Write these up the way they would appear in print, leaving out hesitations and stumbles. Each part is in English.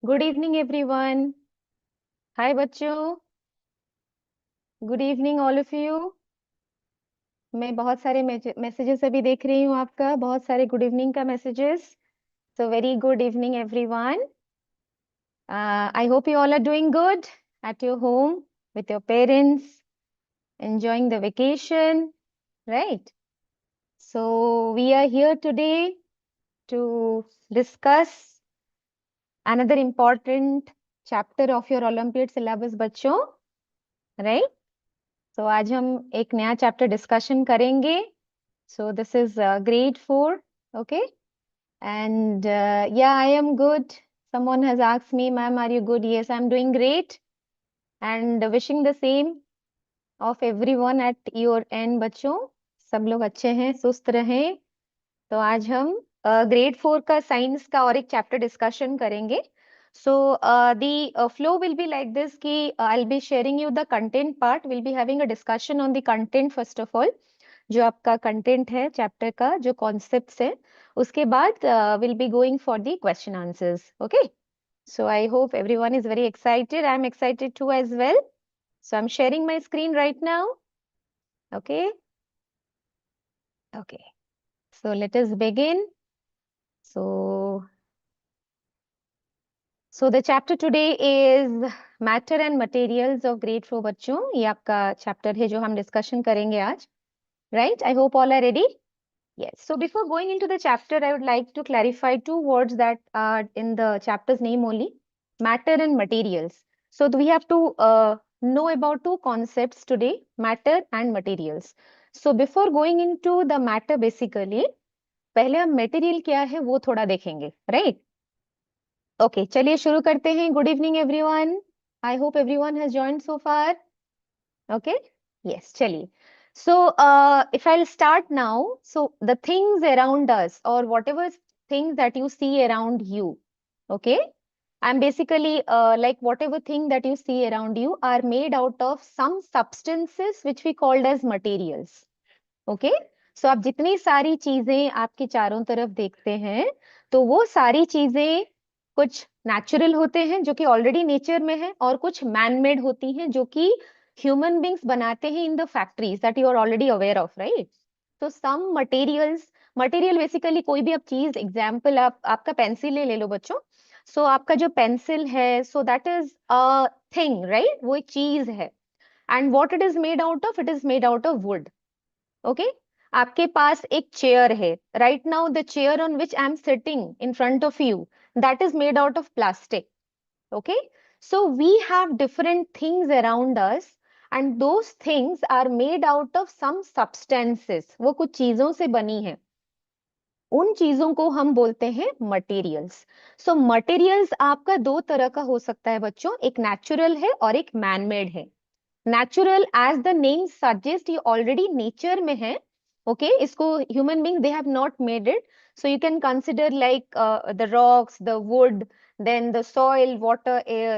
Good evening everyone. Hi बच्चों, good evening all of you. मैं बहुत सारे मैसेजेस अभी देख रही हूँ, आपका बहुत सारे गुड इवनिंग का messages. So very good evening everyone. I hope you all are doing good at your home with your parents, enjoying the vacation, right? So we are here today to discuss another important chapter of your Olympiad syllabus, बच्चों, right? तो आज हम एक नया chapter discussion करेंगे। So this is grade 4, okay? And या I am good. Someone has asked me, ma'am, are you good? Yes, I'm doing great. And wishing the same of everyone at your end, बच्चों। सब लोग अच्छे हैं, सुस्त रहें। तो आज हम ग्रेड 4 का साइंस का और एक चैप्टर डिस्कशन करेंगे। So the flow will be like this कि I will be sharing you the content part, will be having a discussion on the content first of all, जो आपका कंटेंट है chapter का, जो कॉन्सेप्ट्स है। उसके बाद will be going for the question answers, okay? So I hope everyone is very excited. I am excited too as well. So I am sharing my screen right now, okay? Okay, so let us begin. So the chapter today is matter and materials of grade 4, बच्चों। ये आपका chapter है जो हम discussion करेंगे आज, right? I hope all are ready. Yes. So before going into the chapter, I would like to clarify two words that are in the chapter's name only: matter and materials. So we have to know about two concepts today: matter and materials. So before going into the matter, basically, पहले हम material क्या है वो थोड़ा देखेंगे, right? Okay, चलिए शुरू करते हैं। Good evening everyone. I hope everyone has joined so far, okay? Yes, चलिए। So if I start now, so the things around us or whatever things that you see around you, okay? I am basically like whatever thing that you see around you are made out of some substances which we called as materials, okay? So आप जितनी सारी चीजें आपके चारों तरफ देखते हैं, तो वो सारी चीजें कुछ नेचुरल होते हैं जो कि ऑलरेडी नेचर में है, और कुछ मैन मेड होती हैं जो कि ह्यूमन बींग्स बनाते हैं in the factories that you are already aware of, right? तो सम मटेरियल्स, मटेरियल बेसिकली कोई भी आप चीज, एग्जाम्पल आप आपका पेंसिल ले लो बच्चों। सो आपका जो पेंसिल है, सो that is a thing, right? वो एक चीज है। And what it is made out of? It is made out of would, okay? आपके पास एक चेयर है, right now the chair on which I am sitting in front of you, that is made out of plastic, okay? So we have different things around us, and those things are made out of some substances. वो कुछ चीजों से बनी है, उन चीजों को हम बोलते हैं मटेरियल्स। सो मटेरियल्स आपका दो तरह का हो सकता है बच्चों, एक नेचुरल है और एक मैनमेड है। Natural, as the name suggest, ये ऑलरेडी नेचर में है, ओके? इसको human being they have not made it. So you can consider like the rocks, the wood, then the soil, water, air.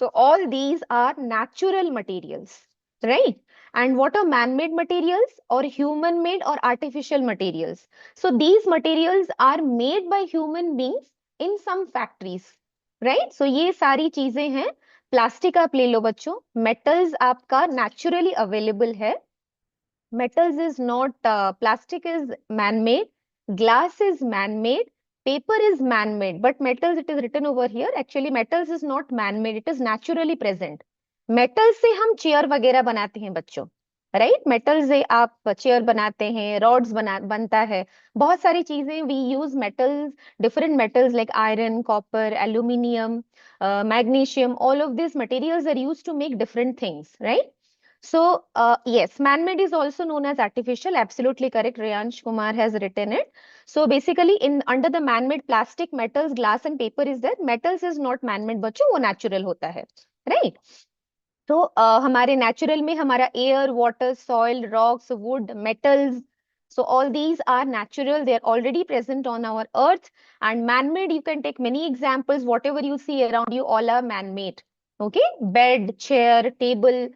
So all these are natural materials, right? And what are man-made materials or human-made or artificial materials? So these materials are made by human beings in some factories, right? So ये सारी चीजें हैं। Plastic आप ले लो बच्चों, metals आपका naturally available है। metals is not plastic is man-made, glass is man-made, paper is man-made, but metals, it is written over here, actually metals is not man-made, it is naturally present. metals से हम chair वगैरह बनाते हैं बच्चों, right? Metal से आप chair बनाते हैं, रॉड्स बनता है, बहुत सारी चीजें। We use metals, different metals like iron, copper, aluminium, magnesium, all of this materials are used to make different things, right? So, yes, man-made is also known as artificial. Absolutely correct. Rayansh Kumar has written it. So basically, in under the man-made, plastic, metals, glass, and paper is there. Metals is not man-made, बच्चों, वो natural होता है, right? तो हमारे natural में हमारा air, water, soil, rocks, wood, metals. So all these are natural. They are already present on our earth. And man-made, you can take many examples. Whatever you see around you, all are man-made. Okay, bed, chair, table,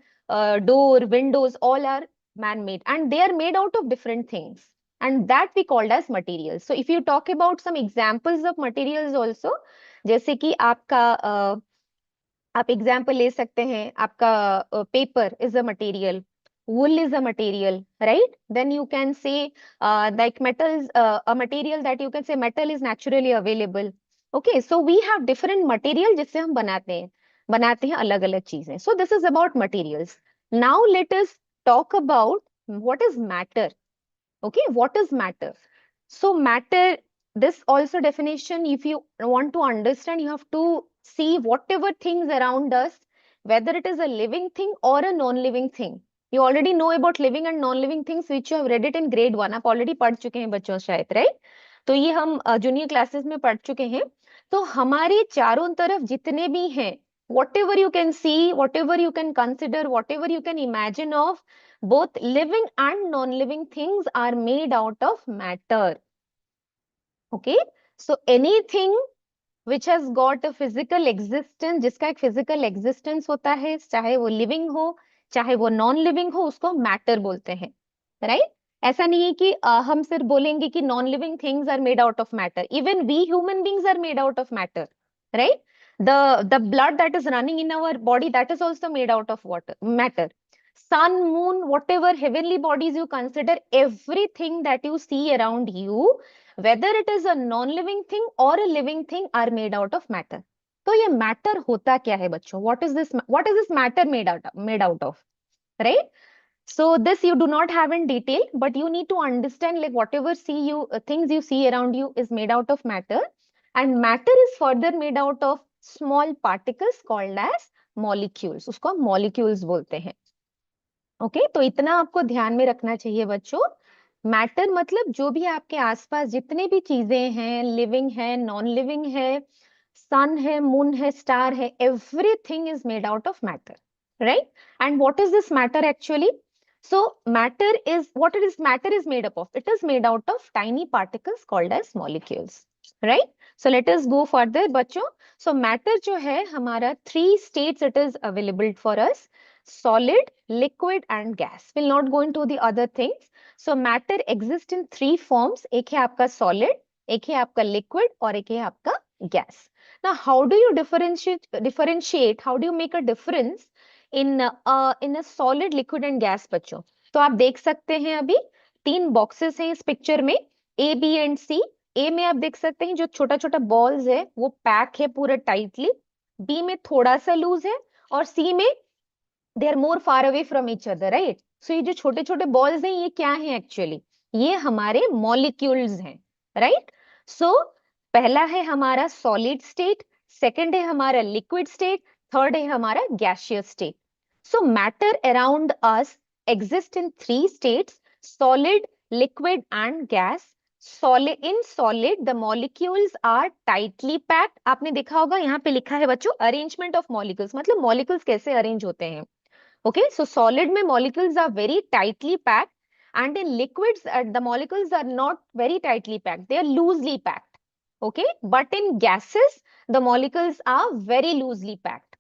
door, windows, all are man-made, and they are made out of different things, and that we called as materials. So if you talk about some examples of materials also, जैसे कि आपका आप example ले सकते हैं, आपका paper is a material, wool is a material, right? Then you can say like metals, a material that you can say metal is naturally available. Okay, so we have different material जिससे हम बनाते हैं अलग अलग चीजें. So this is about materials. Now let us talk about what is matter. Okay, what is matter? So matter, this also definition, if you want to understand, you have to see whatever things around us, whether it is a living thing or a non-living thing. You already know about living and non-living things, which you have read it in grade 1. आप already पढ़ चुके हैं बच्चों शायद, right? तो ये हम junior classes में पढ़ चुके हैं. तो हमारे चारों तरफ जितने भी हैं, whatever you can see, whatever you can consider, whatever you can imagine of, both living and non-living things are made out of matter. Okay, so anything which has got a physical existence, जिसका एक physical existence होता है, चाहे वो living हो चाहे वो non living हो, उसको मैटर बोलते हैं, right? ऐसा नहीं है कि हम सिर्फ बोलेंगे कि non living things are made out of matter. Even we human beings are made out of matter, right? The blood that is running in our body, that is also made out of water, matter. Sun, moon, whatever heavenly bodies you consider, everything that you see around you, whether it is a non-living thing or a living thing, are made out of matter. तो ये matter होता क्या है बच्चों? What is this matter made out of, right? So this you do not have in detail, but you need to understand like whatever things you see around you is made out of matter, and matter is further made out of small particles called as molecules. उसको हम molecules बोलते हैं. Okay, तो इतना आपको ध्यान में रखना चाहिए बच्चों. मैटर मतलब जो भी आपके आसपास जितने भी चीजें हैं, लिविंग है, नॉन लिविंग है, सन है, मून है, स्टार है, everything is made out of matter, right? And what is this matter actually? So what is matter is made up of? It is made out of tiny particles called as molecules, right? So let us go further बच्चों. So matter जो है हमारा 3 states it is available for us: solid, liquid and gas. We'll not go into the other things. So matter exists in 3 forms. एक है आपका solid, एक है आपका liquid और एक है आपका gas. Now how do you differentiate, how do you make a difference in a solid, liquid and gas बच्चों? तो आप देख सकते हैं अभी 3 बॉक्सेस हैं इस पिक्चर में, ए, बी एंड सी. ए में आप देख सकते हैं जो छोटा छोटा बॉल्स है वो पैक है पूरा टाइटली, बी में थोड़ा सा लूज है और सी में they are more far away from each other, right? So ये जो छोटे छोटे बॉल्स हैं ये क्या है एक्चुअली? ये हमारे मॉलिक्यूल्स हैं, राइट? सो पहला है हमारा सॉलिड स्टेट, सेकंड है हमारा लिक्विड स्टेट, थर्ड है हमारा gaseous state. So matter around us exist in 3 states: solid, liquid and gas. In solid the molecules are tightly packed. आपने देखा होगा यहाँ पे लिखा है बच्चों arrangement of molecules, मतलब molecules कैसे arrange होते हैं. Okay, so solid में molecules are very tightly packed, and in liquids the molecules are not very tightly packed, they are loosely packed. Okay, but in gases the molecules are very loosely packed.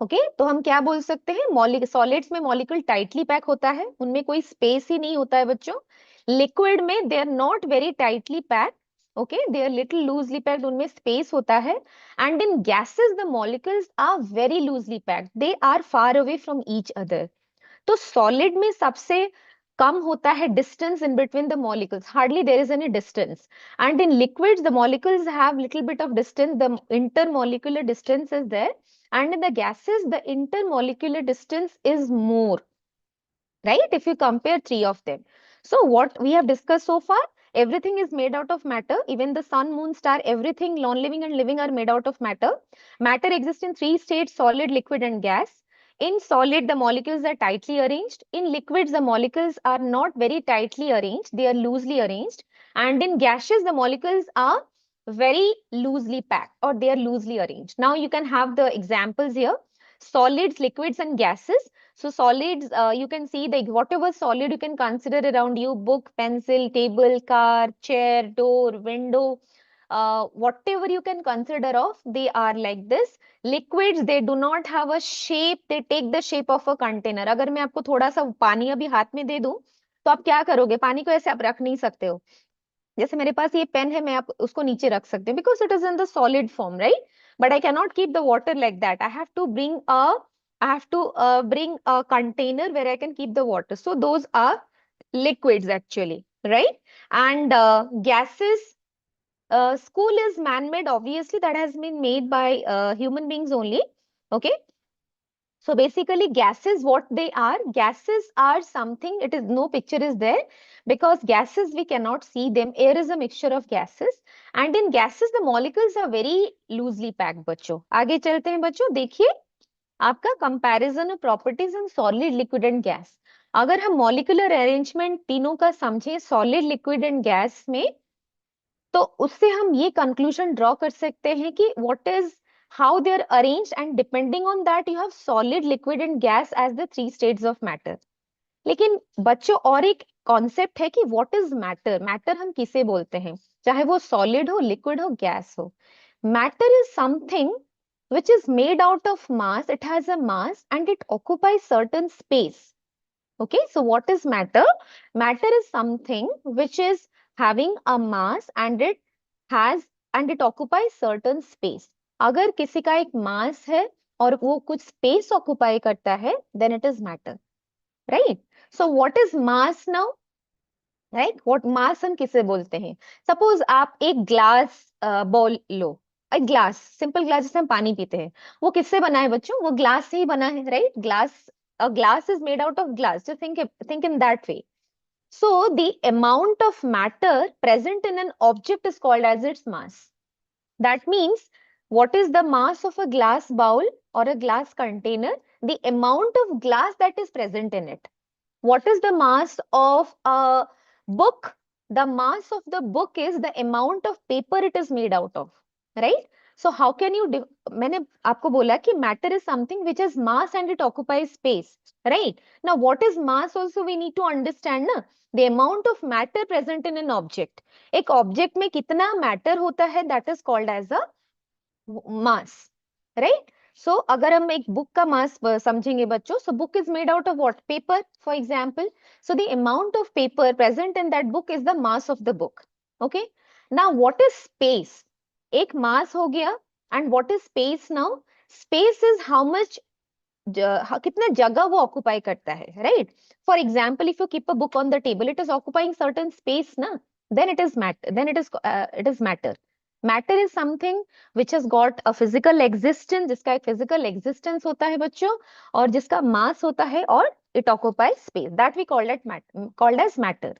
Okay तो हम क्या बोल सकते हैं, solids में molecule tightly pack होता है, उनमें कोई स्पेस ही नहीं होता है बच्चों. लिक्विड में they are not very tightly pack, okay, they are little loosely packed, उनमें स्पेस होता है. And in gases the molecules are very loosely packed, they are far away from each other. तो solid में सबसे कम होता है distance in between the molecules, hardly there is any distance. And in liquids the molecules have little bit of distance, the intermolecular distance is there. And in the gases, the intermolecular distance is more, right? If you compare 3 of them. So what we have discussed so far, everything is made out of matter. Even the sun, moon, star, everything non-living and living are made out of matter. Matter exists in 3 states: solid, liquid and gas. In solid, the molecules are tightly arranged. In liquids, the molecules are not very tightly arranged, they are loosely arranged. And in gases, the molecules are very loosely packed or they are loosely arranged. Now you can have the examples here: solids, liquids and gases. So solids, you can see the whatever solid you can consider around you: book, pencil, table, car, chair, door, window, whatever you can consider of, they are like this. Liquids, they do not have a shape, they take the shape of a container. अगर मैं आपको थोड़ा सा पानी अभी हाथ में दे दूं तो आप क्या करोगे? पानी को ऐसे आप रख नहीं सकते हो, जैसे मेरे पास ये पेन है, मैं आप उसको नीचे रख सकते हैं because it is in the solid form, right? But I cannot keep the water like that. I have to bring a container where I can keep the water. So those are liquids actually, right? And gases, school is man-made, obviously that has been made by human beings only. Okay. So basically gases, what they are, gases are something, it is no picture is there because gases we cannot see them. Air is a mixture of gases and in gases the molecules are very loosely packed. बच्चों आगे चलते हैं बच्चों, देखिए आपका comparison of properties in solid liquid and gas. अगर हम molecular arrangement तीनों का समझें सॉलिड लिक्विड एंड गैस में, तो उससे हम ये कंक्लूजन ड्रॉ कर सकते हैं कि what is how they are arranged and depending on that you have solid liquid and gas as the three states of matter. लेकिन बच्चों और एक कॉन्सेप्ट है कि व्हाट इज मैटर. मैटर हम किसे बोलते हैं, चाहे वो सॉलिड हो, लिक्विड हो, गैस हो. Matter is something which is made out of mass. It has a mass and it occupies certain space. Okay, so what is matter? Matter is something which is having a mass and it occupies certain space. अगर किसी का एक mass है और वो कुछ space occupy करता है, then it is matter, right? So what is mass now? Right? What mass हम किसे बोलते हैं? Suppose आप एक glass बॉल लो, एक ग्लास, सिंपल ग्लास जिससे हम पानी पीते हैं, वो किससे बना है बच्चों? वो ग्लास से ही बना है, right? Glass, a glass is made out of glass. Just think in that way. So the amount of matter present in an object is called as its mass. That means what is the mass of a glass bowl or a glass container? The amount of glass that is present in it. What is the mass of a book? The mass of the book is the amount of paper it is made out of, right? So how can you मैंने आपको बोला कि matter is something which has mass and it occupies space, right? Now what is mass also we need to understand ना, the amount of matter present in an object. एक object में कितना matter होता है, that is called as a mass, right? So अगर हम एक book का mass समझेंगे बच्चों, so book is made out of what? Paper, for example. So the amount of paper present in that book is the mass of the book. Okay. Now what is space? एक mass हो गया, and what is space now? Space is how much कितना जगह वो occupy करता है, right? For example if you keep a book on the table, it is occupying certain space ना, then it is matter, matter. Matter is something which has got a physical existence, जिसका एक physical existence होता है बच्चों, और जिसका मास होता है, और it occupies space, that we called as matter.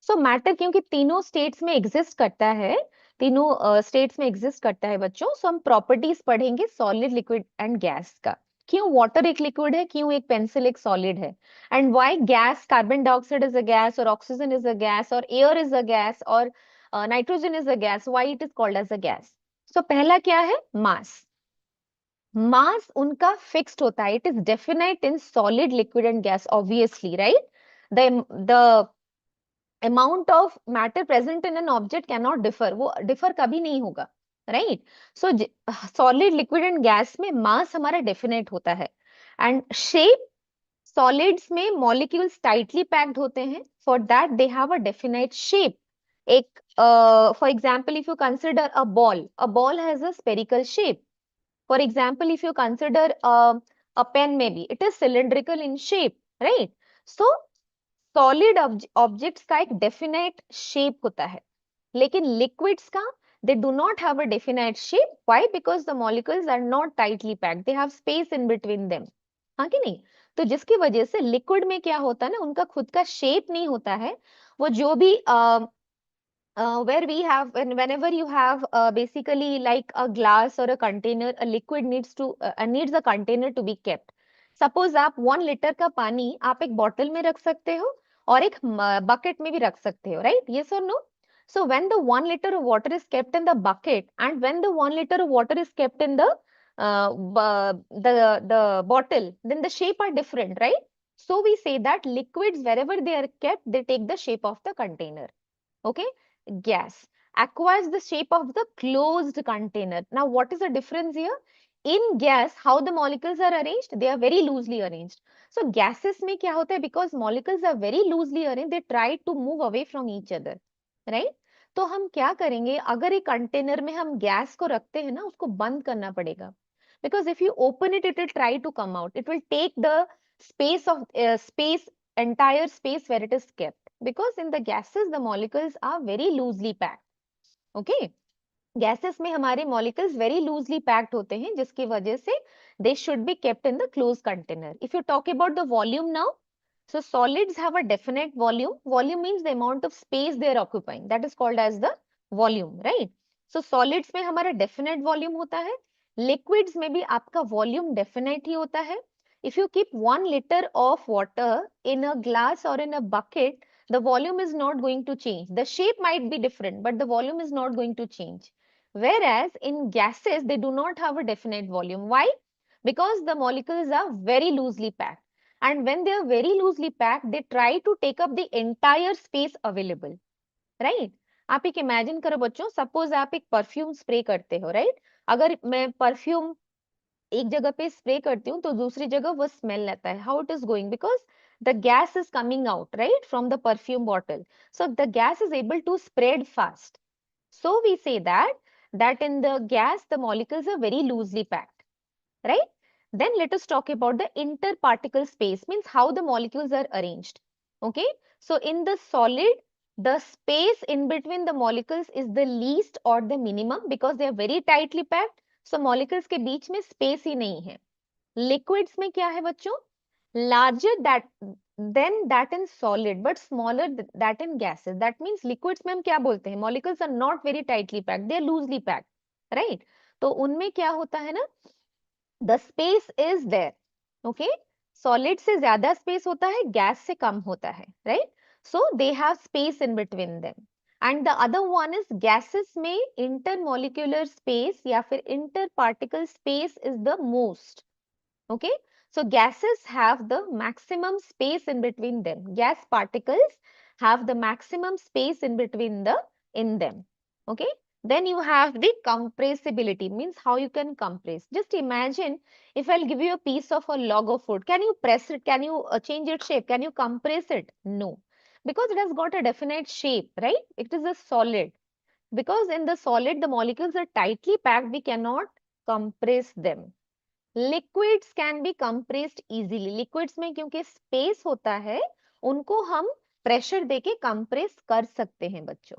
So matter क्योंकि तीनों स्टेट्स में एग्जिस्ट करता है, तीनों स्टेट्स में एग्जिस्ट करता है बच्चों, सो हम प्रॉपर्टीज पढ़ेंगे सॉलिड, लिक्विड एंड गैस का. क्यों वाटर एक लिक्विड है, क्यों एक पेंसिल एक सॉलिड है, and why gas, carbon dioxide is a gas, और ऑक्सीजन इज अ गैस, और एयर इज अ गैस, और nitrogen is a gas, why it is called as a gas. So पहला क्या है? मास. मास उनका fixed होता है, it is definite in solid, liquid and gas, obviously, right? The amount of matter present in an object cannot differ, वो differ कभी नहीं होगा, right? So solid, liquid and gas में mass हमारा definite होता है, and shape, solids में molecules tightly packed होते हैं, for that they have a definite shape. एक for example if you consider a ball has a spherical shape. For example if you consider a pen, maybe it is cylindrical in shape, right? So solid objects का एक definite shape होता है, लेकिन liquids का they do not have a definite shape. Why? Because the molecules are not tightly packed, they have space in between them. हाँ कि नहीं? तो जिसकी वजह से लिक्विड में क्या होता है ना, उनका खुद का शेप नहीं होता है. वो जो भी where we have, whenever you have basically like a glass or a container, a liquid needs a container to be kept. Suppose आप 1 लीटर का पानी आप एक बॉटल में रख सकते हो और एक बकेट में भी रख सकते हो, right? Yes or no? So when the 1 liter of water is kept in the bucket and when the 1 liter of water is kept in the bottle, then the shape are different, right? So we say that liquids wherever they are kept, they take the shape of the container. Okay. Gas acquires the shape of the closed container. Now what is the difference here? In gas, how the molecules are arranged? They are very loosely arranged. So gases में क्या होता है? Because molecules are very loosely arranged, they try to move away from each other, right? तो हम क्या करेंगे, अगर एक कंटेनर में हम गैस को रखते हैं ना, उसको बंद करना पड़ेगा, because if you open it, it will try to come out, it will take the space of space entire space where it is kept, because in the gases the molecules are very loosely packed. Okay, gases में हमारे molecules very loosely packed होते हैं, जिसकी वजह से they should be kept in the close container. If you talk about the volume now, so solids have a definite volume. Volume means the amount of space they are occupying, that is called as the volume, right? So solids में हमारा definite volume होता है, liquids में भी आपका volume definite ही होता है. If you keep 1 liter of water in a glass or in a bucket, the volume is not going to change. The shape might be different, but the volume is not going to change. Whereas in gases, they do not have a definite volume. Why? Because the molecules are very loosely packed. And when they are very loosely packed, they try to take up the entire space available. Right? आप एक imagine करो बच्चों, suppose आप एक perfume spray करते हो, right? अगर मैं perfume एक जगह पे स्प्रे करती हूँ तो दूसरी जगह वो स्मेल लेता है. How it is going? Because the gas is coming out, right, from the perfume bottle. So the gas is able to spread fast. So we say that in the gas the molecules are very loosely packed, right? Then let us talk about the interparticle space, means how the molecules are arranged. Okay, so in the solid, the space in between the molecules is the least or the minimum, because they are very tightly packed. So molecules के बीच में space ही नहीं है. Liquids में क्या है बच्चों? Larger than that in solid, but smaller that in gases. That means liquids में हम क्या बोलते हैं? Molecules are not very tightly packed, they are loosely packed, right? तो उनमें क्या होता है ना, the space is there. Okay, solid से ज्यादा space होता है, gas से कम होता है, right? So they have space in between them. And the other one is gases में intermolecular space या फिर interparticle space is the most. Okay, so gases have the maximum space in between them. Gas particles have the maximum space in between in them. Okay, then you have the compressibility, means how you can compress. Just imagine if I'll give you a piece of a log of wood, can you press it? Can you change its shape? Can you compress it? No, because it has got a definite shape, right? It is a solid. Because in the solid the molecules are tightly packed, we cannot compress them. Liquids can be compressed easily. Liquids में क्योंकि space होता है, उनको हम pressure देके compress कर सकते हैं बच्चों.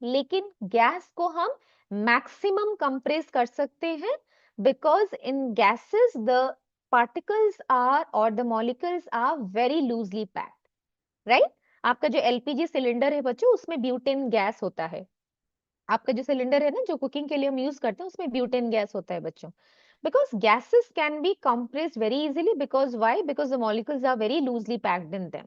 लेकिन गैस को हम मैक्सिमम कंप्रेस कर सकते हैं, because in gases the particles are or the molecules are very loosely packed, right? आपका जो एलपीजी सिलेंडर है बच्चों, उसमें ब्यूटेन गैस होता है. आपका जो सिलेंडर है ना, जो कुकिंग के लिए हम यूज करते हैं, उसमें ब्यूटेन गैस होता है बच्चों. Because gases can be compressed very easily, because why? Because the molecules are very loosely packed in them,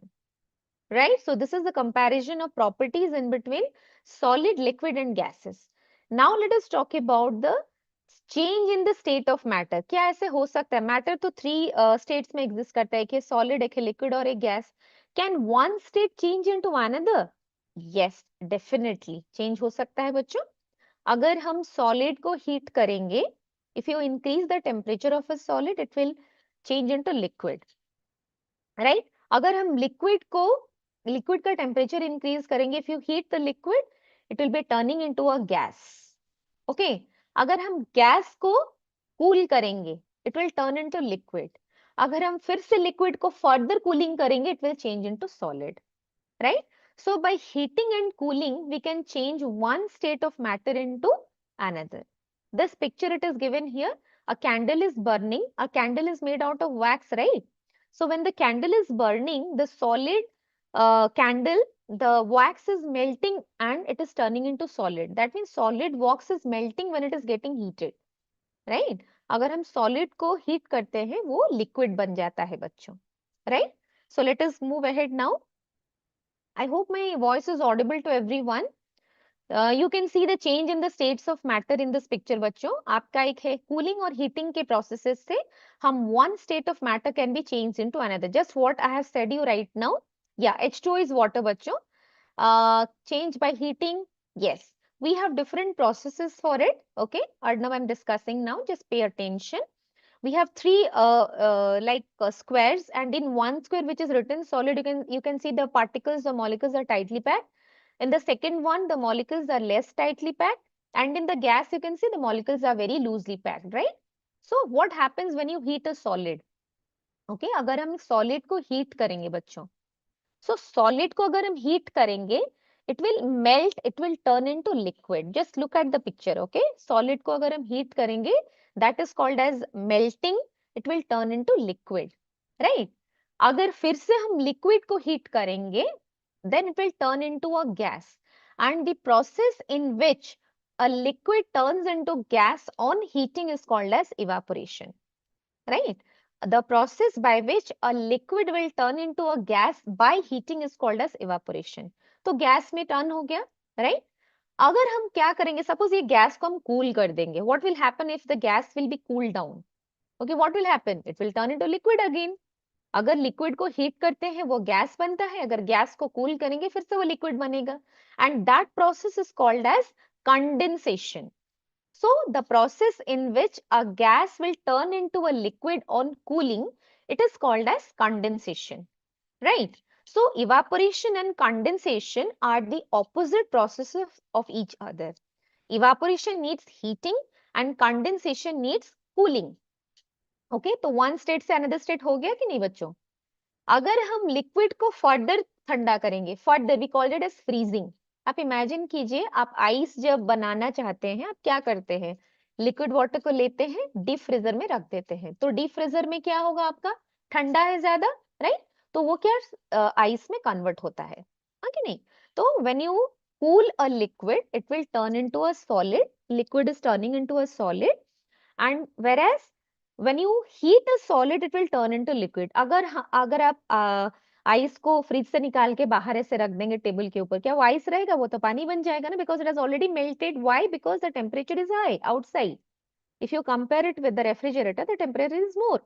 right? So this is the comparison of properties in between solid, liquid and gases. Now let us talk about the change in the state of matter. क्या ऐसे हो सकता है? Matter तो three states में exist करता है, एक है solid, एक है liquid और एक gas. Can one state change into another? Yes, definitely change हो सकता है बच्चों. अगर हम solid को heat करेंगे, if you increase the temperature of a solid, it will change into liquid, right? अगर हम liquid का temperature increase करेंगे, if you heat the liquid, it will be turning into a gas. Okay, अगर हम gas को cool करेंगे, it will turn into liquid. अगर हम फिर से liquid को further cooling करेंगे, it will change into solid, right? So by heating and cooling, we can change one state of matter into another. This picture it is given here. A candle is burning. A candle is made out of wax, right? So when the candle is burning, the solid candle, the wax is melting and it is turning into solid. That means solid wax is melting when it is getting heated, right? अगर हम solid को heat करते हैं, वो liquid बन जाता है बच्चों, right? So let us move ahead now. I hope my voice is audible to everyone. You can see the change in the states of matter in this picture बच्चों. आपका एक है cooling और heating के processes से हम one state of matter can be changed into another. Just what I have said you right now. Yeah, H2O is water बच्चों. Change by heating. Yes, we have different processes for it. Okay, Arnav, I'm discussing now. Just pay attention. We have three squares, and in one square which is written solid, you can see the particles or molecules are tightly packed. In the second one, the molecules are less tightly packed, and in the gas, you can see the molecules are very loosely packed, right? So what happens when you heat a solid? Okay, अगर हम solid को heat करेंगे बच्चों, so solid को अगर हम heat करेंगे, it will melt, it will turn into liquid. Just look at the picture, okay? Solid को अगर हम heat करेंगे, that is called as melting. It will turn into liquid, right? अगर फिर से हम liquid को heat करेंगे, then it will turn into a gas. And the process in which a liquid turns into gas on heating is called as evaporation, right? The process by which a liquid will turn into a gas by heating is called as evaporation. तो gas में turn हो गया, right? अगर हम क्या करेंगे, suppose ये gas को हम cool कर देंगे, what will happen if the gas will be cooled down? Okay, what will happen? It will turn into liquid again. अगर लिक्विड को हीट करते हैं वो गैस बनता है, अगर गैस को कूल करेंगे फिर से वो लिक्विड बनेगा, and that process is called as condensation. So the process in which a gas will turn into a liquid on cooling, it is called as condensation, right? So evaporation and condensation are the opposite processes of each other. Evaporation needs heating and condensation needs cooling. Okay, तो one state से another state हो गया कि नहीं बच्चों? अगर हम liquid को फर्दर ठंडा करेंगे, further we called it as freezing. आप इमेजिन कीजिए, आप आइस जब बनाना चाहते हैं, आप क्या करते हैं, लिक्विड वाटर को लेते हैं, डीप फ्रीजर में रख देते हैं. तो डीप फ्रीजर में क्या होगा आपका, ठंडा है ज्यादा, राइट? तो वो क्या आइस में कन्वर्ट होता है, हाँ कि नहीं? तो when you cool a liquid, it will turn into a solid. Liquid is turning into a solid, and whereas when you heat a solid it will turn into liquid. अगर आप ice को fridge से निकाल के बाहर ऐसे रख देंगे टेबल के ऊपर, क्या वो आइस रहेगा? वो तो पानी बन जाएगा ना, because it has already melted. Why? Because the temperature is high outside. If you compare it with the refrigerator, the temperature is more,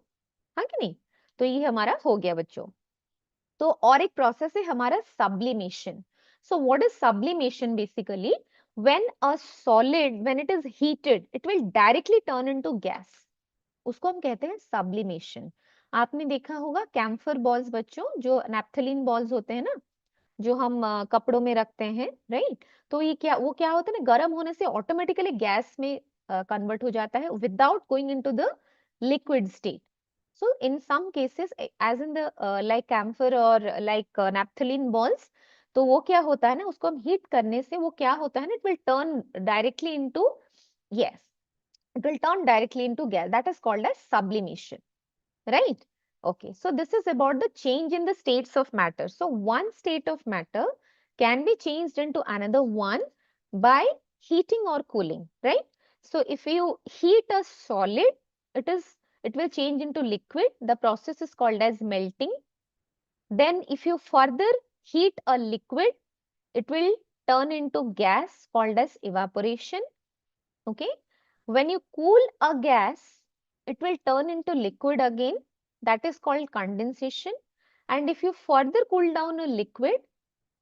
हाँ कि नहीं? तो ये हमारा हो गया बच्चों. तो और एक प्रोसेस है हमारा sublimation. So what is sublimation? Basically when a solid, when it is heated, it will directly turn into gas. उसको हम कहते हैं सब्लिमेशन. आपने देखा होगा कैम्फर बॉल्स बच्चों, जो नैप्थलीन बॉल्स होते हैं ना, जो हम कपड़ों में रखते हैं, राइट? तो ये वो क्या होता है ना, गर्म होने से ऑटोमेटिकली गैस में कन्वर्ट हो जाता है without going into the liquid state. So in some cases, as in the like camphor or like naphthalene balls, तो वो क्या होता है ना, उसको हम हीट करने से वो क्या होता है ना, it will turn directly into, yes, it will turn directly into gas. That is called as sublimation, right? Okay, so this is about the change in the states of matter. So one state of matter can be changed into another one by heating or cooling, right? So if you heat a solid, it will change into liquid. The process is called as melting. Then if you further heat a liquid, it will turn into gas called as evaporation. Okay. When you cool a gas, it will turn into liquid again. That is called condensation. And if you further cool down a liquid,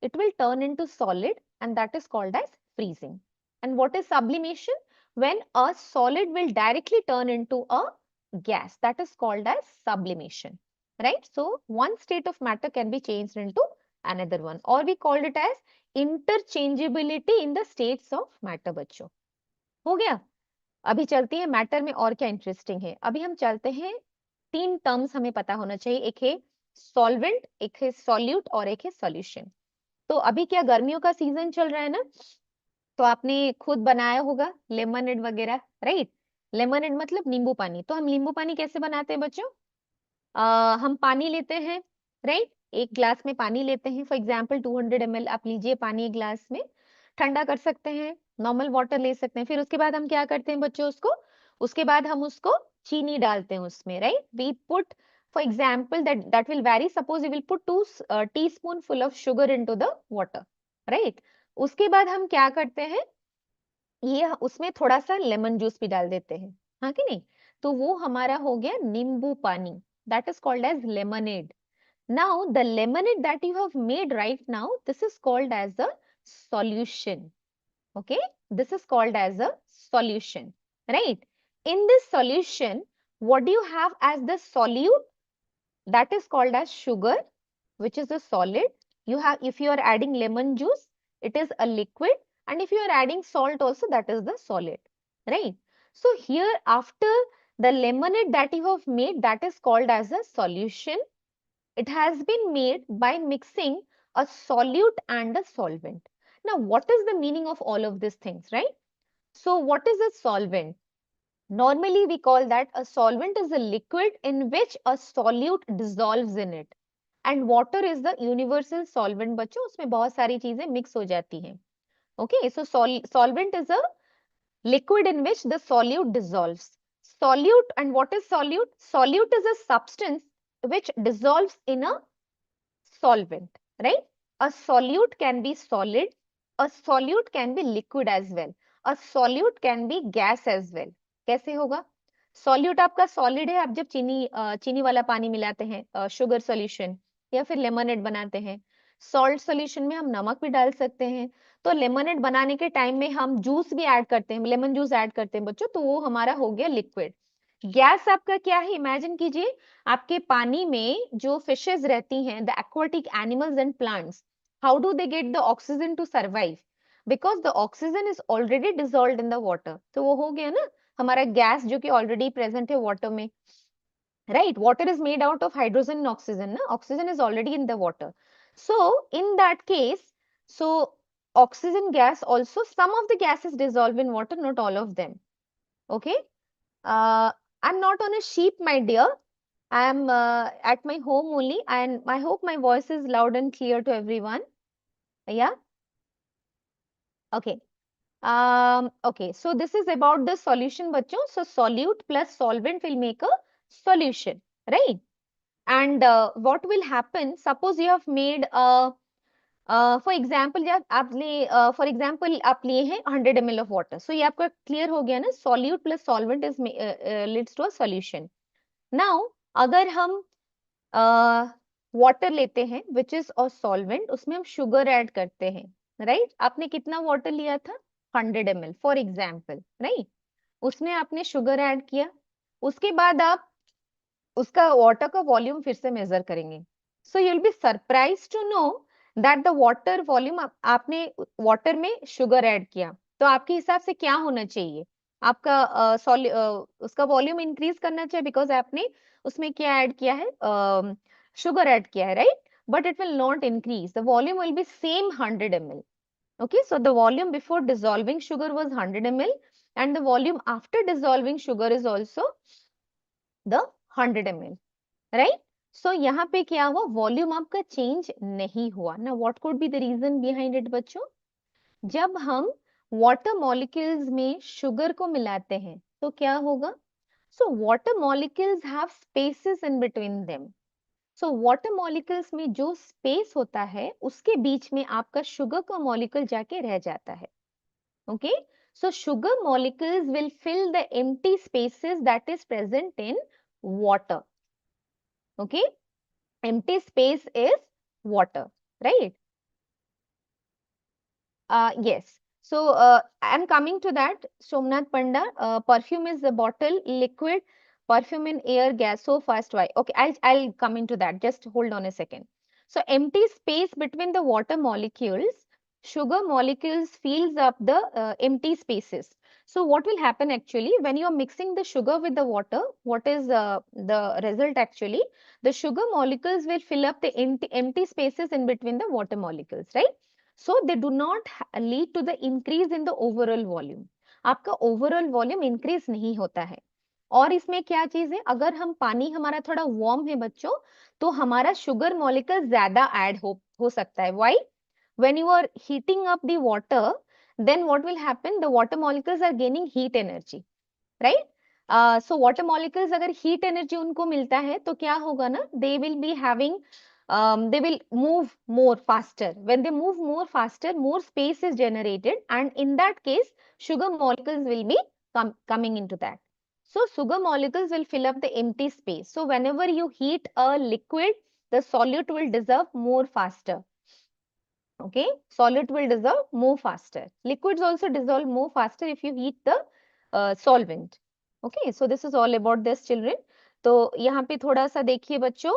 it will turn into solid, and that is called as freezing. And what is sublimation? When a solid will directly turn into a gas, that is called as sublimation, right? So one state of matter can be changed into another one, or we called it as interchangeability in the states of matter. बच्चों हो गया. अभी चलती है matter में और क्या interesting है. अभी हम चलते हैं, 3 टर्म्स हमें पता होना चाहिए, एक है सॉल्वेंट, एक है सॉल्यूट और एक है सॉल्यूशन. तो अभी क्या गर्मियों का सीजन चल रहा है ना, तो आपने खुद बनाया होगा लेमनेड वगैरह, राइट? लेमनेड मतलब नींबू पानी. तो हम नींबू पानी कैसे बनाते हैं बच्चों? हम पानी लेते हैं, राइट? एक ग्लास में पानी लेते हैं. फॉर एग्जाम्पल 200 ml आप लीजिए पानी एक ग्लास में, ठंडा कर सकते हैं, नॉर्मल वाटर ले सकते हैं. फिर उसके बाद हम क्या करते हैं बच्चों, उसके बाद हम उसको चीनी डालते हैं उसमें, right? We put, for example, that will vary. Suppose you will put 2 teaspoonful of sugar into the water, right? उसके बाद हम क्या करते हैं, ये उसमें थोड़ा सा लेमन जूस भी डाल देते हैं, हाँ कि नहीं? तो वो हमारा हो गया नींबू पानी. That is called as lemonade. Now the lemonade that you have made right now, this is called as a solution. Okay, this is called as a solution, right? In this solution, what do you have as the solute? That is called as sugar, which is a solid. You have, if you are adding lemon juice, it is a liquid, and if you are adding salt also, that is the solid, right? So here after the lemonade that you have made, that is called as a solution. It has been made by mixing a solute and a solvent. Now, what is the meaning of all of these things, right? So what is a solvent? Normally, we call that a solvent is a liquid in which a solute dissolves in it. And water is the universal solvent, बच्चों उसमें बहुत सारी चीजें mix हो जाती हैं. Okay, so solvent is a liquid in which the solute dissolves. Solute, and what is solute? Solute is a substance which dissolves in a solvent, right? A solute can be solid, a solute can be liquid as well, a solute can be gas as well. कैसे होगा? Solute आपका solid है, आप जब चीनी वाला पानी मिलाते हैं, शुगर सॉल्यूशन, या फिर लेमनेड बनाते हैं, सॉल्ट सॉल्यूशन में हम नमक भी डाल सकते हैं. तो लेमनेड बनाने के टाइम में हम जूस भी ऐड करते हैं, लेमन जूस ऐड करते हैं बच्चों, तो वो हमारा हो गया लिक्विड. गैस आपका क्या है? इमेजिन कीजिए आपके पानी में जो फिशेस रहती हैं, the aquatic animals and plants, how do they get the oxygen to survive? Because the oxygen is already dissolved in the water. तो वो हो गया ना हमारा गैस जो कि ऑलरेडी प्रेजेंट है वाटर में, right? Water is made out of hydrogen and oxygen ना, oxygen is already in the water. So in that case, so oxygen gas also, some of the gases dissolve in water, not all of them. Okay, I'm not on a sheep, my dear. I'm at my home only, and I hope my voice is loud and clear to everyone. Yeah. Okay. Okay. So this is about the solution, bachcho. So solute plus solvent will make a solution, right? And what will happen? Suppose you have made a for example जब आप ले for example आप लिए हैं 100 ml of water. सो ये आपका clear हो गया ना, solute plus solvent is leads to a solution. Now अगर हम वाटर लेते हैं विच इज अ सॉल्वेंट, उसमें हम शुगर ऐड करते हैं, राइट? आपने कितना वाटर लिया था? 100 ml फॉर एग्जाम्पल, राइट? उसमें आपने शुगर ऐड किया, उसके बाद आप उसका वाटर का वॉल्यूम फिर से मेजर करेंगे. So you will be surprise to know that the water volume, आपने वाटर में शुगर ऐड किया, तो आपके हिसाब से क्या होना चाहिए? आपका उसका वॉल्यूम इंक्रीज करना चाहिए, बिकॉज आपने उसमें क्या ऐड किया है? शुगर ऐड किया है, right? But it will not increase, the volume will be same 100 ml. Okay, so the volume before dissolving sugar was 100 ml, and the volume after dissolving sugar is also the 100 ml, right? So यहाँ पे क्या हुआ? Volume आपका change नहीं हुआ ना. What could be the reason behind it बच्चों? जब हम वाटर मॉलिक्यूल्स में शुगर को मिलाते हैं तो क्या होगा? So water molecules have spaces in between them. So water molecules में जो स्पेस होता है उसके बीच में आपका शुगर का मॉलिक्यूल जाके रह जाता है. Okay, so sugar molecules will fill the empty spaces that is present in water. Okay, empty space is water, right? Yes. So I'm coming to that. Somnath Panda, perfume is a bottle, liquid, perfume in air, gas. So fast, why? Okay, I'll come into that. Just hold on a second. So empty space between the water molecules, sugar molecules fills up the empty spaces. So what will happen actually when you are mixing the sugar with the water? What is the result actually? The sugar molecules will fill up the empty spaces in between the water molecules, right? So they do not lead to the increase in the overall volume. आपका overall volume increase नहीं होता है. और इसमें क्या चीज है? अगर हम पानी हमारा थोड़ा वार्म है बच्चों, तो हमारा शुगर मॉलिक्यूल ज्यादा ऐड हो सकता है. Why? When you are heating up the water, then what will happen? The water molecules are gaining heat energy, right? So water molecules अगर heat energy उनको मिलता है तो क्या होगा ना? They will be having they will move more faster. When they move more faster, more space is generated, and in that case, sugar molecules will be coming into that. So sugar molecules will fill up the empty space. So whenever you heat a liquid, the solute will dissolve more faster. Okay, solute will dissolve more faster. Liquids also dissolve more faster if you heat the solvent. Okay, so this is all about this, children. तो यहाँ पे थोड़ा सा देखिए बच्चों,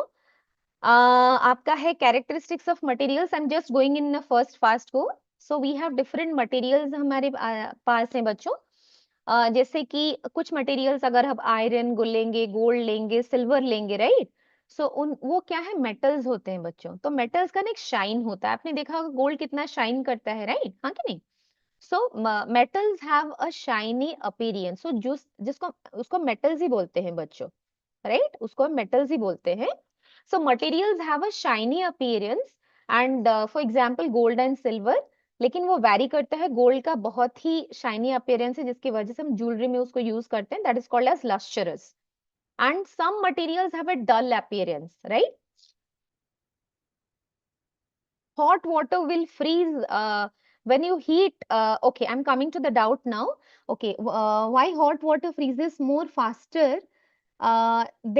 आपका है characteristics of materials. I'm just going in the first fast go. So we have different materials हमारे पास हैं बच्चों। जैसे कि कुछ मटेरियल्स अगर हम आयरन लेंगे, गोल्ड लेंगे, सिल्वर लेंगे, राइट। सो उन वो क्या है, मेटल्स होते हैं बच्चों। तो मेटल्स का ना एक शाइन होता है, आपने देखा होगा गोल्ड कितना शाइन करता है, राइट, हाँ कि नहीं। So metals have a shiny appearance. So जिसको उसको मेटल्स ही बोलते हैं बच्चों, राइट, उसको मेटल्स ही बोलते हैं। So materials have a shiny appearance and for example gold and silver. लेकिन वो वैरी करता है, गोल्ड का बहुत ही शाइनी अपीयरेंस है जिसकी वजह से हम ज्वेलरी में उसको यूज करते हैं, that is called as lustrous. And some materials have a dull appearance, right. Hot water will freeze when you heat. Okay, I'm coming to the doubt now. Okay, why hot water freezes more faster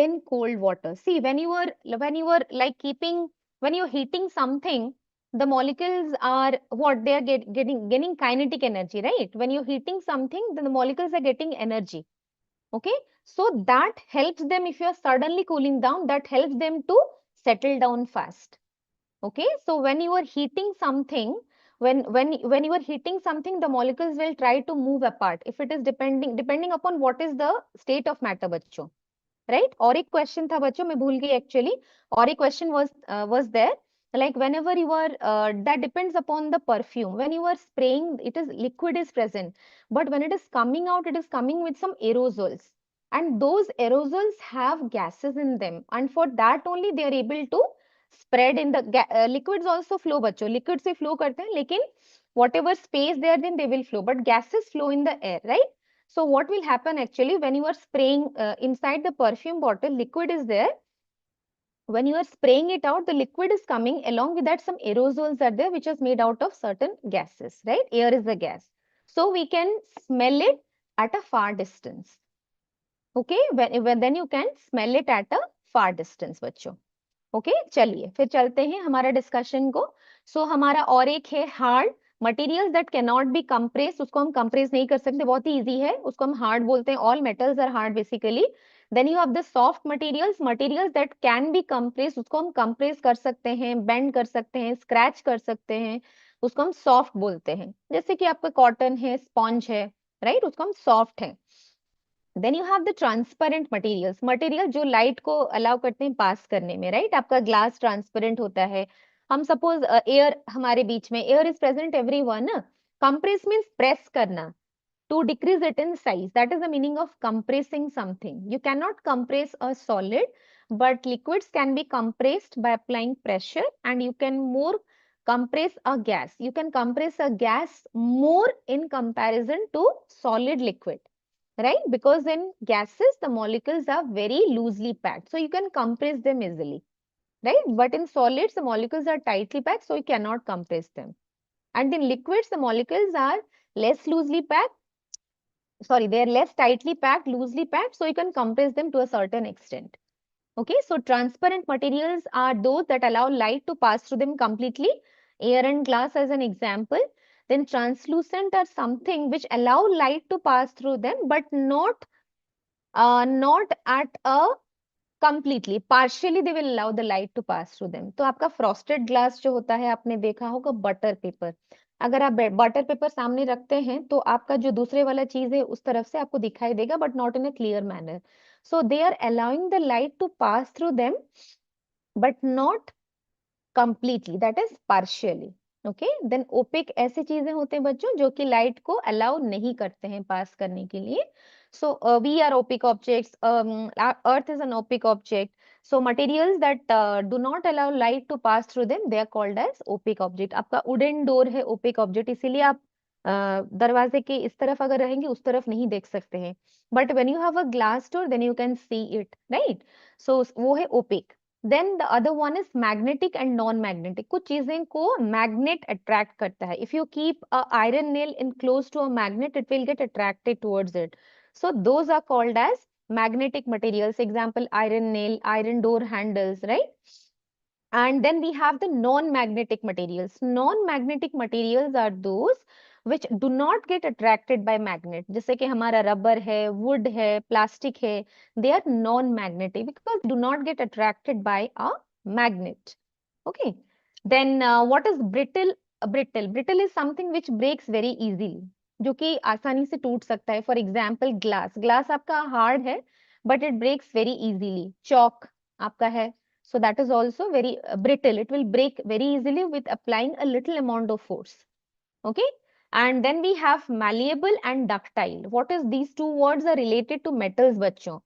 than cold water? See, when you are like keeping, when you're heating something, the molecules are what they are getting kinetic energy, right? When you're heating something, then the molecules are getting energy. Okay, so that helps them. If you are suddenly cooling down, that helps them to settle down fast. Okay, so when you are heating something, when you are heating something, the molecules will try to move apart if it is depending upon what is the state of matter बच्चों, right? और एक question था बच्चों, मैं भूल गई actually। और एक question was there, like whenever you are that depends upon the perfume. When you are spraying, it is liquid is present, but when it is coming out, it is coming with some aerosols, and those aerosols have gases in them, and for that only they are able to spread in the liquids also flow बच्चों, liquid से flow करते हैं, लेकिन whatever space they are in, they will flow, but gases flow in the air, right? So what will happen actually when you are spraying inside the perfume bottle, liquid is there. When you are spraying it out, the liquid is coming along with that some aerosols are there, which is made out of certain gases, right? Air is the gas. So we can smell it at a far distance. Okay, when then you can smell it at a far distance बच्चों। Okay चलिए फिर चलते हैं हमारा discussion को। सो हमारा और एक है hard materials that can not be compress. उसको हम कंप्रेस नहीं कर सकते, बहुत ही इजी है, उसको हम हार्ड बोलते हैं। All metals are hard basically. Then you have the soft materials, materials that can be compress, उसको हम कंप्रेस कर सकते हैं, बेंड कर सकते हैं, स्क्रैच कर सकते हैं, उसको हम सॉफ्ट बोलते हैं। जैसे कि आपका कॉटन है, स्पॉन्ज है, राइट, उसको हम सॉफ्ट है। Then you have the transparent materials, material जो लाइट को अलाउ करते हैं पास करने में, राइट। आपका ग्लास ट्रांसपेरेंट होता है। हम सपोज एयर हमारे बीच में, एयर इज प्रेजेंट एवरीवन ना। कंप्रेस मींस प्रेस करना, to decrease it in size. That is the meaning of compressing something. You cannot compress a solid, but liquids can be compressed by applying pressure, and you can more compress a gas. You can compress a gas more in comparison to solid liquid, right? Because in gases, the molecules are very loosely packed, so you can compress them easily, right? But in solids, the molecules are tightly packed, so you cannot compress them. And in liquids, the molecules are less loosely packed, sorry, they are less tightly packed, loosely packed, so you can compress them to a certain extent. Okay, so transparent materials are those that allow light to pass through them completely. Air and glass as an example. Then translucent are something which allow light to pass through them, but not at a completely, partially they will allow the light to pass through them. तो आपका frosted glass जो होता है, आपने देखा होगा butter paper. अगर आप बटर पेपर सामने रखते हैं तो आपका जो दूसरे वाला चीज है उस तरफ से आपको दिखाई देगा, but not in a clear manner. So they are allowing the light to pass through them, but not completely, that is partially. Okay, then opaque ऐसे चीजें होते हैं बच्चों जो कि लाइट को अलाउ नहीं करते हैं पास करने के लिए। so we are opaque objects, earth is an opaque object. So materials that do not allow light to pass through them, they are called as opaque object. आपका wooden door है opaque object, इसीलिए आप दरवाजे के इस तरफ अगर रहेंगे उस तरफ नहीं देख सकते हैं, but when you have a glass door then you can see it, right? so वो है opaque. Then the other one is magnetic and non magnetic. कुछ चीजें को मैग्नेट अट्रैक्ट करता है। If you keep a iron nail in close to a magnet, it will get attracted towards it, so those are called as magnetic materials. Example, iron nail, iron door handles, right? And then we have the non-magnetic materials. Non-magnetic materials are those which do not get attracted by magnet. जैसे कि हमारा rubber है, wood है, plastic है, they are non-magnetic because do not get attracted by a magnet. Okay. Then what is brittle brittle, brittle is something which breaks very easily, जो कि आसानी से टूट सकता है. फॉर एग्जाम्पल ग्लास, ग्लास आपका हार्ड है but it breaks very easily. Chalk आपका है, so that is also very brittle, it will break very easily with applying a little amount of force. Okay, and then we have malleable and ductile. What is these two words are related to metals बच्चों.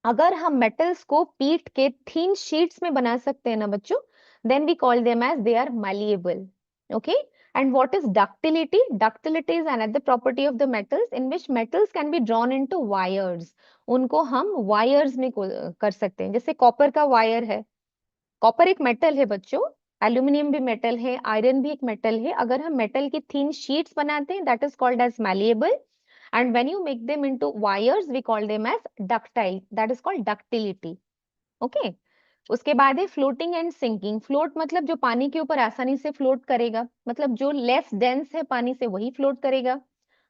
अगर हम metals को पीट के थीन sheets में बना सकते हैं ना बच्चों, then we call them as they are malleable. Okay, and what is ductility? Ductility is another property of the metals in which metals can be drawn into wires. उनको हम वायर्स में कर सकते हैं. जैसे कॉपर का वायर है, copper एक मेटल है बच्चों, एल्यूमिनियम भी मेटल है, आयरन भी एक मेटल है. अगर हम मेटल की थीन शीट्स बनाते हैं, that is called as malleable. And when you make them into wires, we call them as ductile. That is called ductility. Okay. उसके बाद है floating and sinking. Float मतलब जो पानी के ऊपर आसानी से float करेगा, मतलब जो less dense है पानी से वही float करेगा.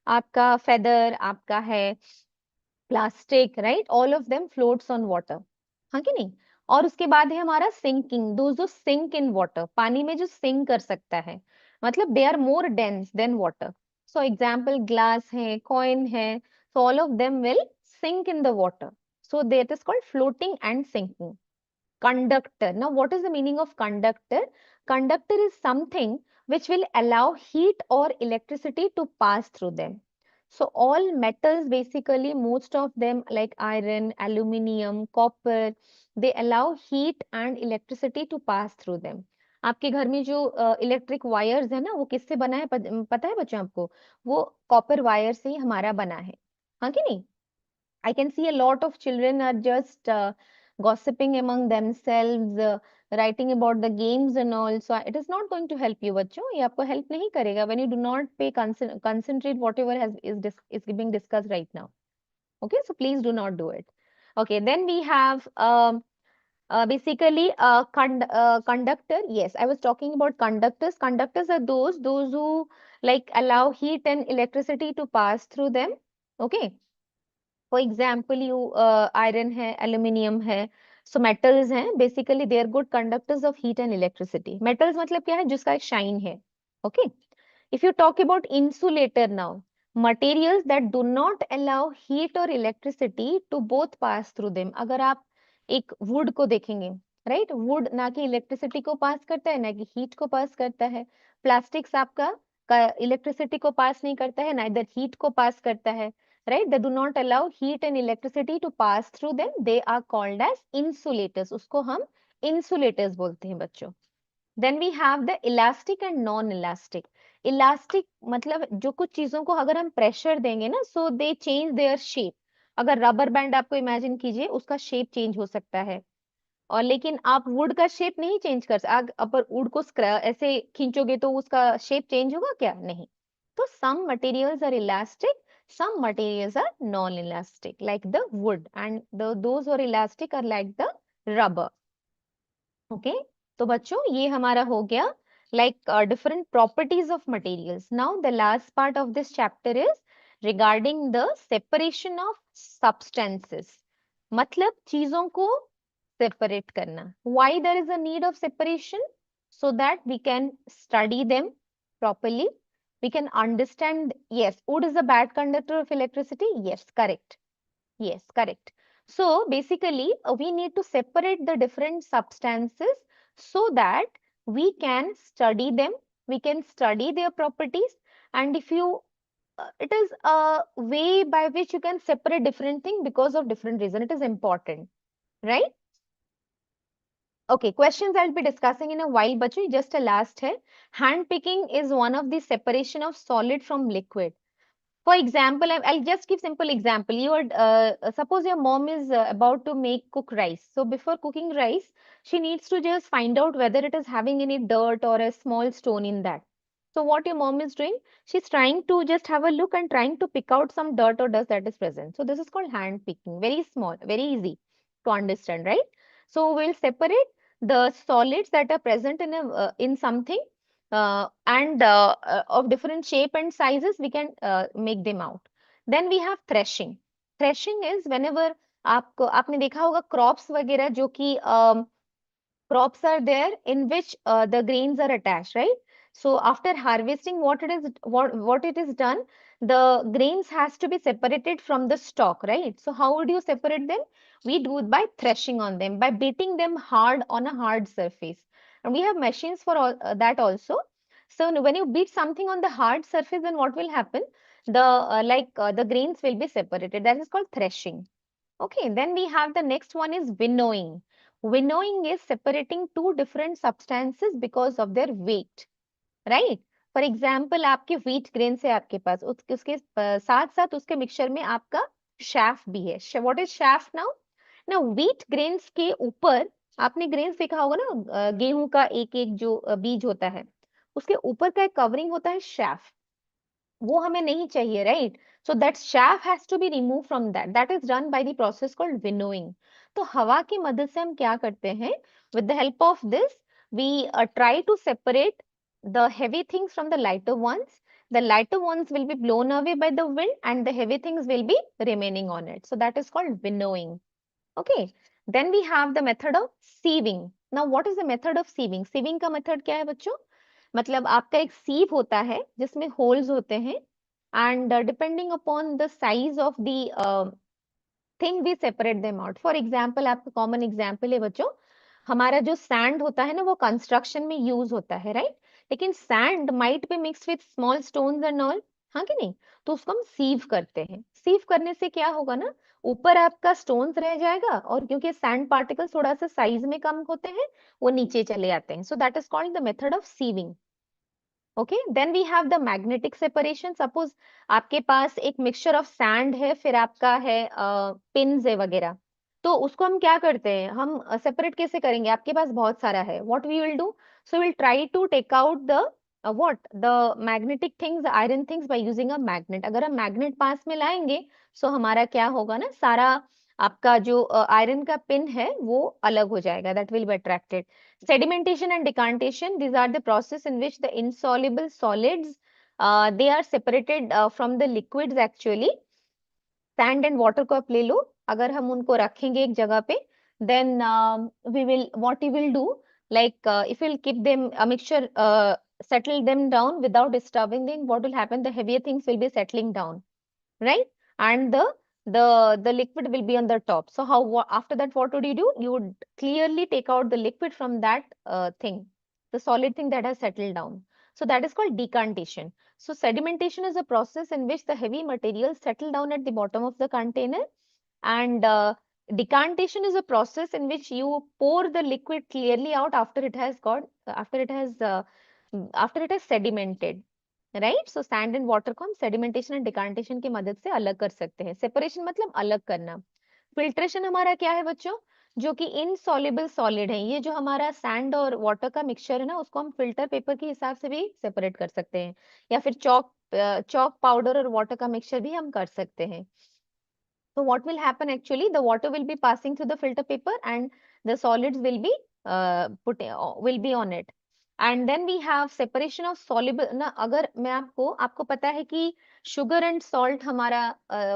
आपका feather, आपका है plastic, right? All of them floats on water. हाँ कि नहीं? और उसके बाद है हमारा sinking. Those जो sink in water, पानी में जो sink कर सकता है, मतलब they are more dense than water. So example glass है, coin है, so all of them will sink in the water. So that is called floating and sinking. Conductor. Now, what is the meaning of conductor? Conductor is something which will allow heat or electricity to pass through them. So, all metals basically, most of them like iron, aluminium, copper, they allow heat and electricity to pass through them. आपके घर में जो electric wires है ना, वो किससे बना है पता है बच्चों आपको? वो कॉपर वायर से ही हमारा बना है. हाँ कि नहीं? I can see a lot of children are just gossiping among themselves, writing about the games and all. So it is not going to help you, बच्चों. ये आपको help नहीं करेगा when you do not pay concentrate whatever is being discussed right now. Okay, so please do not do it. Okay, then we have basically conductor. Yes, I was talking about conductors. Conductors are those who like allow heat and electricity to pass through them. Okay. For example you iron है, aluminium है, so metals हैं, basically they are good conductors of heat and electricity. Metals मतलब क्या है? जिसका एक shine है. Okay. If you talk about insulator now, materials that do not allow heat or electricity to both pass through them. अगर आप एक would को देखेंगे, राइट, वुड ना कि इलेक्ट्रिसिटी को पास करता है ना कि हीट को पास करता है. प्लास्टिक्स आपका इलेक्ट्रिसिटी को पास नहीं करता है, ना इधर हीट को पास करता है, right? They do not allow heat and electricity to pass through them. They are called as insulators. उसको हम insulators बोलते हैं बच्चों. Then we have the elastic and non-elastic. Elastic मतलब जो कुछ चीजों को अगर हम प्रेशर देंगे ना, so they change their shape. अगर रबर बैंड आपको इमेजिन कीजिए, उसका शेप चेंज हो सकता है. और लेकिन आप वुड का शेप नहीं चेंज कर सकते. अगर वुड को ऐसे खींचोगे तो उसका शेप चेंज होगा क्या? नहीं. तो some materials are elastic, some materials are non-elastic, like the wood, and those who are elastic are like the rubber. Okay, तो बच्चों ये हमारा हो गया like different properties of materials. Now the last part of this chapter is regarding the separation of substances. मतलब चीजों को separate करना. Why there is a need of separation? So that we can study them properly. We can understand. Yes, wood is a bad conductor of electricity. Yes, correct. Yes, correct. So basically, we need to separate the different substances so that we can study them. We can study their properties. And if you, it is a way by which you can separate different things because of different reason. It is important, right? Okay, questions I'll be discussing in a while, but just a last hai. Hand picking is one of the separation of solid from liquid. For example, I'll just give simple example. You are suppose your mom is about to cook rice. So before cooking rice, she needs to just find out whether it is having any dirt or a small stone in that. So what your mom is doing, she's trying to just have a look and trying to pick out some dirt or dust that is present. So this is called hand picking. Very small, very easy to understand, right? So we'll separate the solids that are present in something and of different shape and sizes, we can make them out. Then we have threshing. Threshing is whenever आपने देखा होगा crops वगैरह जो कि crops are there in which the grains are attached, right? So after harvesting, what it is done, the grains has to be separated from the stalk, right? So how would you separate them? We do it by threshing on them, by beating them hard on a hard surface. And we have machines for that also. So when you beat something on the hard surface, then what will happen? The grains will be separated. That is called threshing. Okay, then we have the next one is winnowing. Winnowing is separating two different substances because of their weight. Right for example आपके wheat grain से आपके पास उसके साथ साथ उसके mixture में आपका chef भी है. What is chef now? Now wheat grains के ऊपर आपने ग्रेन्स देखा होगा ना, गेहूं का एक एक जो बीज होता है उसके ऊपर का एक कवरिंग होता है शैफ. वो हमें नहीं चाहिए, right? So that chaff has to be remove from that is done by the process called winnowing. तो हवा की मदद से हम क्या करते हैं? With the help of this we try to separate the heavy things from the lighter ones. The lighter ones will be blown away by the wind and the heavy things will be remaining on it. So that is called winnowing. Okay. Then we have the method of sieving. Now what is the method of sieving? Sieving का method क्या है बच्चों? मतलब आपका एक सीव होता है जिसमें होल्स होते हैं and depending upon the size of the thing we separate them out. For example आपका कॉमन एग्जाम्पल है बच्चों, हमारा जो सैंड होता है ना वो कंस्ट्रक्शन में यूज होता है, राइट? लेकिन sand might be mix with small stones and all, हाँ कि नहीं? तो उसको हम सीव करते हैं. सीव करने से क्या होगा ना, ऊपर आपका स्टोन्स रह जाएगा और क्योंकि सैंड पार्टिकल थोड़ा सा साइज में कम होते हैं वो नीचे चले आते हैं. So that is called the method of sieving. Okay, then we have the magnetic separation. Suppose आपके पास एक मिक्सचर ऑफ सैंड है, फिर आपका है पिन्स है वगैरह, तो उसको हम क्या करते हैं, हम सेपरेट कैसे करेंगे? आपके पास बहुत सारा है, what we will do? So will try to take out the what the magnetic things, iron things, by using a magnet. अगर हम मैग्नेट पास में लाएंगे सो हमारा क्या होगा ना, सारा आपका जो आयरन का पिन है वो अलग हो जाएगा, that will be attracted. Sedimentation and decantation, these are the process in which the insoluble solids they are separated from the liquids actually. Sand and water को आप ले लो, अगर हम उनको रखेंगे एक जगह पे, then we will what we will do, like if will keep them a mixture, settle them down without disturbing them, what will happen? The heavier things will be settling down, right? And the liquid will be on the top. So how after that what would you do? You would clearly take out the liquid from that thing, the solid thing that has settled down. So that is called decantation. So sedimentation is a process in which the heavy materials settle down at the bottom of the container, and decantation is a process in which you pour the liquid clearly out after it has after it has sedimented, right? So sand and water को हम sedimentation and डिकांटेशन की मदद से अलग कर सकते हैं. Separation मतलब अलग करना. फिल्ट्रेशन हमारा क्या है बच्चों? जो कि इनसॉल्युबल सॉलिड है, ये जो हमारा सैंड और वाटर का मिक्सचर है ना, उसको हम फिल्टर पेपर के हिसाब से भी सेपरेट कर सकते हैं, या फिर चॉक पाउडर और वाटर का मिक्सचर भी हम कर सकते हैं. So what will happen actually? The water will be passing through the filter paper and the solids will be will be on it. And then we have separation of soluble ना. अगर मैं आपको पता है कि sugar and salt हमारा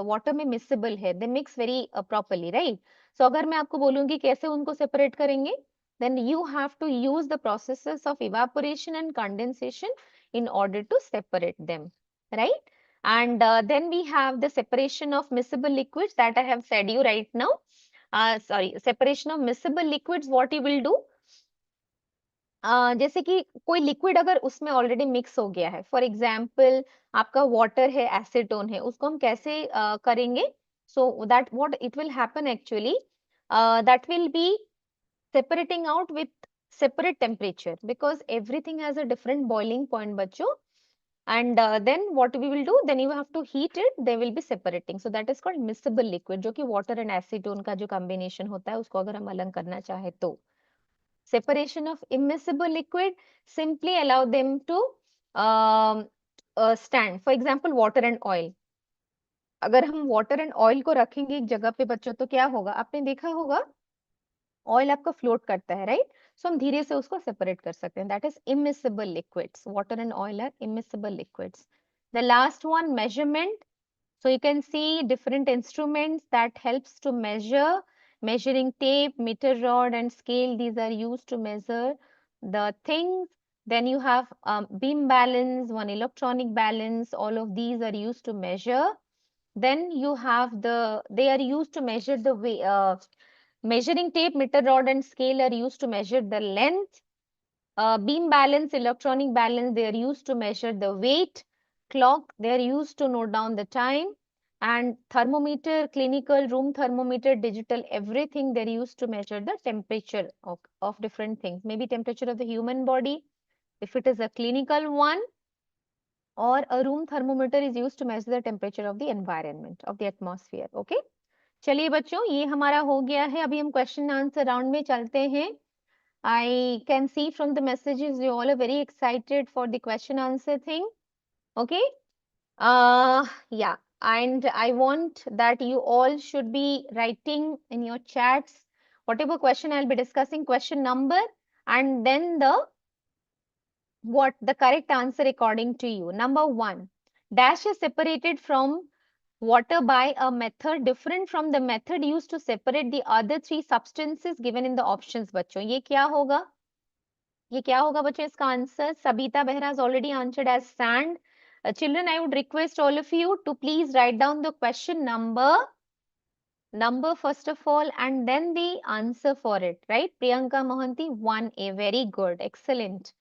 water में miscible है, they mix very properly, right? So अगर मैं आपको बोलूंगी कैसे उनको separate करेंगे, then you have to use the processes of evaporation and condensation in order to separate them, right? And then we have the separation of miscible liquids that I have said you right now. Sorry, separation of miscible liquids, what you will do? जैसे कि कोई liquid अगर उसमें already mix हो गया है, for example आपका water है, एसीटोन है, उसको हम कैसे करेंगे? So that what it will happen actually, that will be separating out with separate temperature because everything has a different boiling point बच्चों. And then what we will do, then you have to heat it, they will be separating. So that is called miscible liquid, जो कि water and acetone का जो combination होता है उसको अगर हम अलग करना चाहे तो. Separation of immiscible liquid, simply allow them to stand. For example, water and oil. अगर हम water and oil को रखेंगे एक जगह पे बच्चों तो क्या होगा? आपने देखा होगा ऑयल आपका फ्लोट करता है, राइट? सो हम धीरे से उसको सेपरेट कर सकते हैं. That is immiscible liquids. Water and oil are immiscible liquids. The last one, measurement. So you can see different instruments that helps to measure, measuring tape, meter rod and scale. These are used to measure the things Then you have beam balance, one electronic balance. All of these are used to measure. Then you have they are used to measure the way, measuring tape, meter rod, and scale are used to measure the length. Beam balance, electronic balance, they are used to measure the weight. Clock, they are used to note down the time. And thermometer, clinical, room thermometer, digital, everything they're used to measure the temperature of different things. Maybe temperature of the human body, if it is a clinical one, or a room thermometer is used to measure the temperature of the environment, of the atmosphere. Okay. चलिए बच्चों, ये हमारा हो गया है. अभी हम question answer round में चलते हैं. I can see from the messages you all are very excited for the question answer thing. Okay. Yeah. And I want that you all should be writing in your chats whatever question I'll be discussing, question number, and then the correct answer according to you. Number 1, dash is separated from water by a method different from the method used to separate the other three substances given in the options. बच्चों ये क्या होगा? ये क्या होगा बच्चों इसका answer? Sabita Behra has already answered as sand. Children, I would request all of you to please write down the question number first of all, and then the answer for it, right? Priyanka Mohanty, 1A, very good, excellent.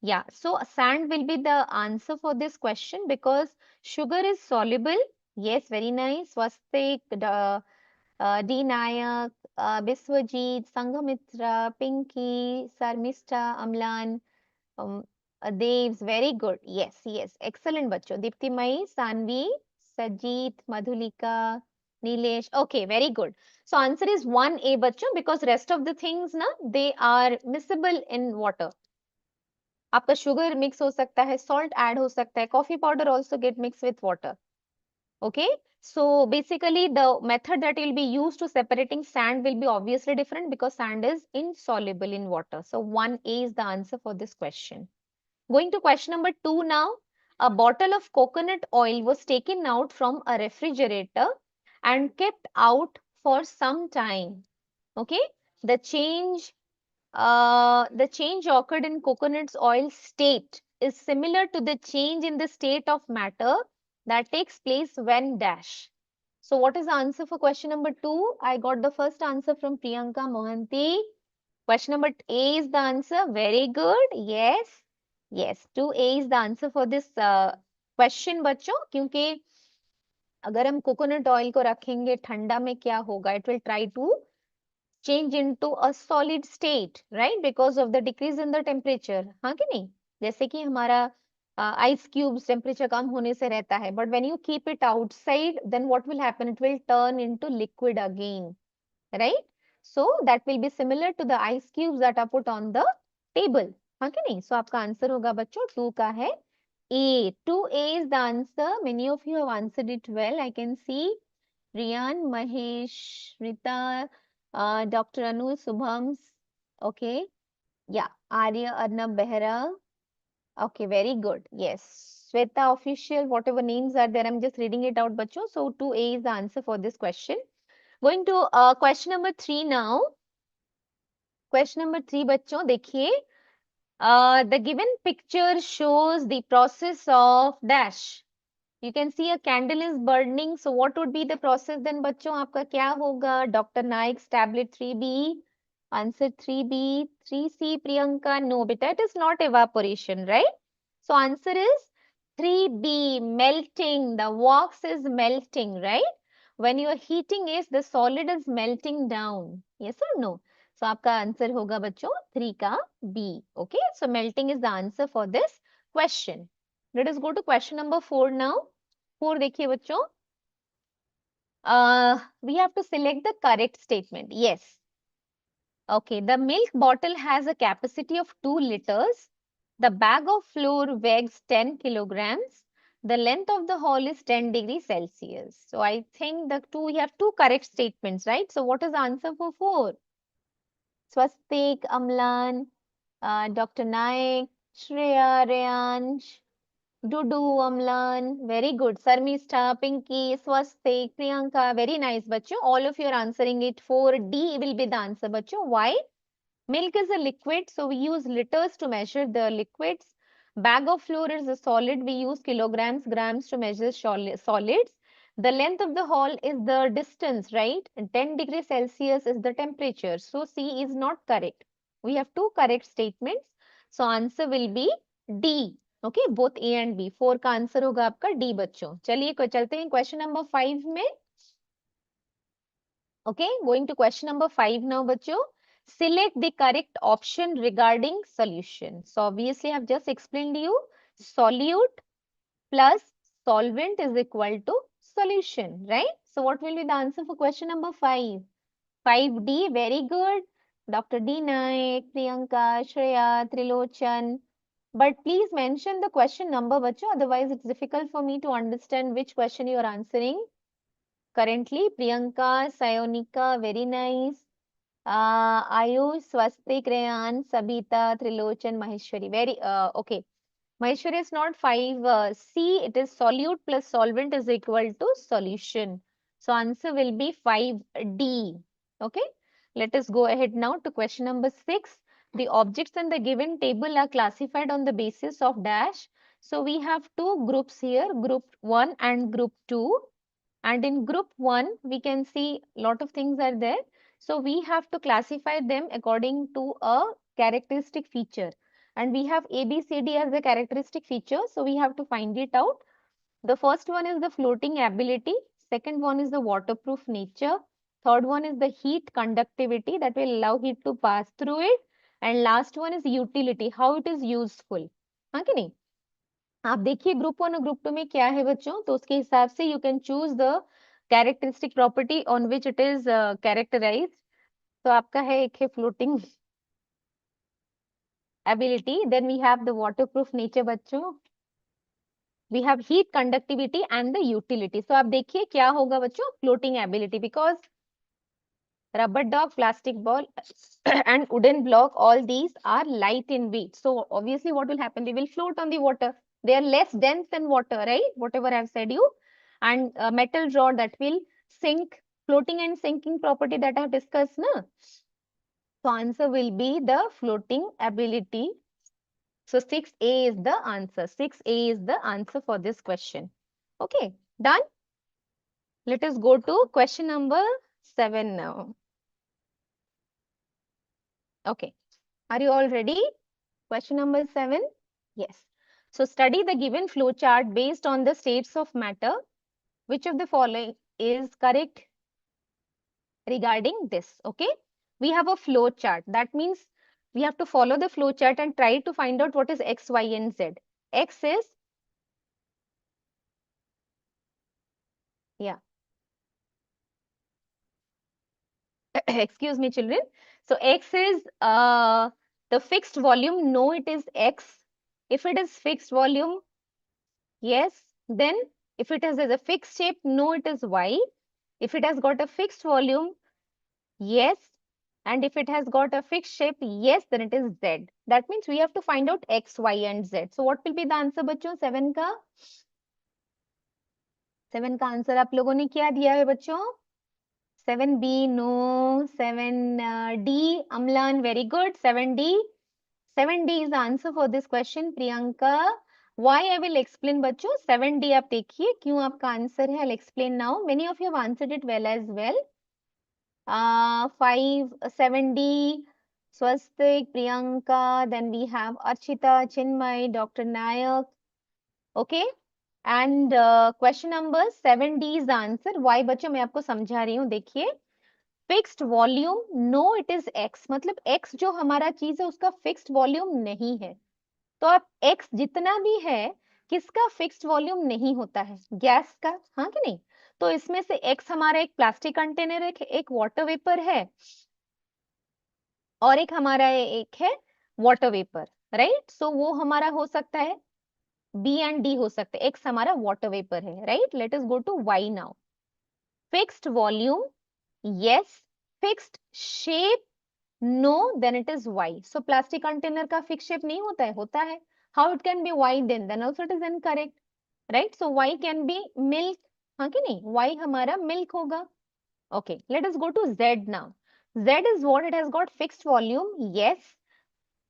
Yeah, so sand will be the answer for this question because sugar is soluble. Yes, very nice. Swastik, D. Nayak, Biswajit, Sanghamitra, Pinky, Sarmista, Amlan, um, Devs, very good. Yes, yes, excellent, बच्चों. Diptimai, Sanvi, Sajit, Madhulika, Nilesh. Okay, very good. So answer is 1A, बच्चों, because rest of the things ना they are miscible in water. आपका sugar mix हो सकता है, salt add हो सकता है, coffee powder also get mixed with water. Okay, so basically the method that will be used to separating sand will be obviously different because sand is insoluble in water. So 1A is the answer for this question. Going to question number 2 now. A bottle of coconut oil was taken out from a refrigerator and kept out for some time. Okay, the change occurred in coconut oil state is similar to the change in the state of matter that takes place when dash. So what is the answer for question number 2? I got the first answer from Priyanka Mohanty. Question number A is the answer. Very good. Yes. Yes. 2A is the answer for this question बच्चों, क्योंकि अगर हम coconut oil को रखेंगे ठंडा में क्या होगा? It will try to change into a solid state, right? Because of the decrease in the temperature. हाँ कि नहीं? जैसे कि हमारा ice cubes temperature कम होने से रहता है. But when you keep it outside, then what will happen? It will turn into liquid again, right? So that will be similar to the ice cubes that are put on the table. हाँ कि नहीं? So आपका answer होगा बच्चों 2 का है A. 2A is the answer. Many of you have answered it well. I can see Riyan, Mahesh, Rita, Dr. Anu, Subhams. Okay. Yeah. Arya, Arnab Behra. Okay, very good. Yes. Sweta official, whatever names are there, I'm just reading it out, bacho. So 2A is the answer for this question. Going to question number 3 now. Question number 3, बच्चों देखिए. The given picture shows the process of dash. You can see a candle is burning. So what would be the process then, बच्चों? आपका क्या होगा? Dr. Naik's tablet 3B. Answer 3B. 3C, Priyanka. No, beta, it is not evaporation, right? So answer is 3B, melting. The wax is melting, right? When you are heating it, the solid is melting down. Yes or no? So आपका answer होगा बच्चों 3 का B. Okay, so melting is the answer for this question. Let us go to question number 4 now. 4 देखिए बच्चों. We have to select the correct statement. Yes. Okay, the milk bottle has a capacity of 2 liters. The bag of flour weighs 10 kilograms. The length of the hole is 10 degrees Celsius. So I think we have two correct statements, right? So what is the answer for 4? Swastik, Amlan, Dr. Naik, Shreya, Reyansh, Dudu, Amlan, very good. Sarmista, Pinky, Swastik, Priyanka, very nice, bachcho. All of you are answering it. 4D will be the answer, bachcho. Why? Milk is a liquid, so we use liters to measure the liquids. Bag of flour is a solid, we use kilograms, grams to measure solids. The length of the hall is the distance, right? And 10 degrees Celsius is the temperature. So C is not correct. We have two correct statements. So answer will be D. Okay, both A and B. 4 का answer होगा आपका D बच्चों. चलिए चलते हैं question number 5 में. Okay, going to question number 5 now बच्चों. Select the correct option regarding solution. So obviously I have just explained to you solute plus solvent is equal to solution, right? So what will be the answer for question number 5? 5D, very good. Dr. D. Naik, Priyanka, Shreya, Trilochan. But please mention the question number, bachcho. Otherwise, it's difficult for me to understand which question you are answering. Currently, Priyanka, Sayonika, very nice. Ayush, Swastik, Rayan, Sabita, Trilochan, Maheshwari. Very, okay. Maheshwari is not 5. C, it is solute plus solvent is equal to solution. So answer will be 5D. Okay. Let us go ahead now to question number 6. The objects in the given table are classified on the basis of dash. So we have two groups here, group 1 and group 2. And in group 1, we can see a lot of things are there. So we have to classify them according to a characteristic feature. And we have A, B, C, D as the characteristic feature. So we have to find it out. The first one is the floating ability. Second one is the waterproof nature. Third one is the heat conductivity that will allow heat to pass through it. And last one is utility, how it is useful. हाँ कि नहीं? आप देखिए group 1 और group 2 में क्या है बच्चों, तो उसके हिसाब से you can choose the characteristic property on which it is characterized. तो आपका है एक है floating ability, then we have the waterproof nature बच्चों, we have heat conductivity and the utility. So आप देखिए क्या होगा बच्चों, floating ability, because rubber dog, plastic ball and wooden block, all these are light in weight. So obviously what will happen, they will float on the water. They are less dense than water, right? Whatever I've said you. And a metal rod that will sink, floating and sinking property that I have discussed, na? So answer will be the floating ability. So 6A is the answer. 6A is the answer for this question. Okay, done? Let us go to question number 7 now. Okay, are you all ready? Question number 7. Yes. So study the given flow chart based on the states of matter. Which of the following is correct regarding this? Okay. We have a flow chart. That means we have to follow the flow chart and try to find out what is X, Y, and Z. X is, yeah. Excuse me, children. So X is the fixed volume. No, it is X. If it is fixed volume, yes. Then if it has a fixed shape, no, it is Y. If it has got a fixed volume, yes. And if it has got a fixed shape, yes, then it is Z. That means we have to find out X, Y, and Z. So what will be the answer, बच्चों? 7 का? 7 का answer आप लोगों ने क्या दिया है बच्चों? 7B, no. 7D, Amlan, very good. 7D. 7D is the answer for this question, Priyanka. Why I will explain, बच्चों. 7D आप देखिए क्यों आपका आंसर है. I'll explain now. Many of you have answered it well as well. 5, 7D, Swastik, Priyanka, then we have Archita, Chinmay, Dr. Nayak. Okay. And question number 7D is the answer. Why बच्चों मैं आपको समझा रही हूँ. देखिए fixed volume, no it is X, मतलब X जो हमारा चीज है उसका फिक्स्ड वॉल्यूम नहीं है. तो आप एक्स जितना भी है किसका फिक्स्ड वॉल्यूम नहीं होता है, गैस का, हाँ कि नहीं. तो इसमें से एक्स हमारा एक प्लास्टिक कंटेनर है, एक वाटर वेपर है और एक हमारा एक है वाटर वेपर, राइट. सो वो हमारा हो सकता है बी एंड डी हो सकता है. एक्स हमारा वाटर वेपर है, right. Let us go to Y now. Fixed volume, yes. Fixed shape, no. Then it is Y. So plastic container का fixed shape नहीं होता है, होता है. How it can be Y then? Then also it is incorrect, right? So Y can be milk, हाँ कि नहीं. Y हमारा milk होगा. Okay, let us go to Z now. Z is what? It has got fixed volume. Yes.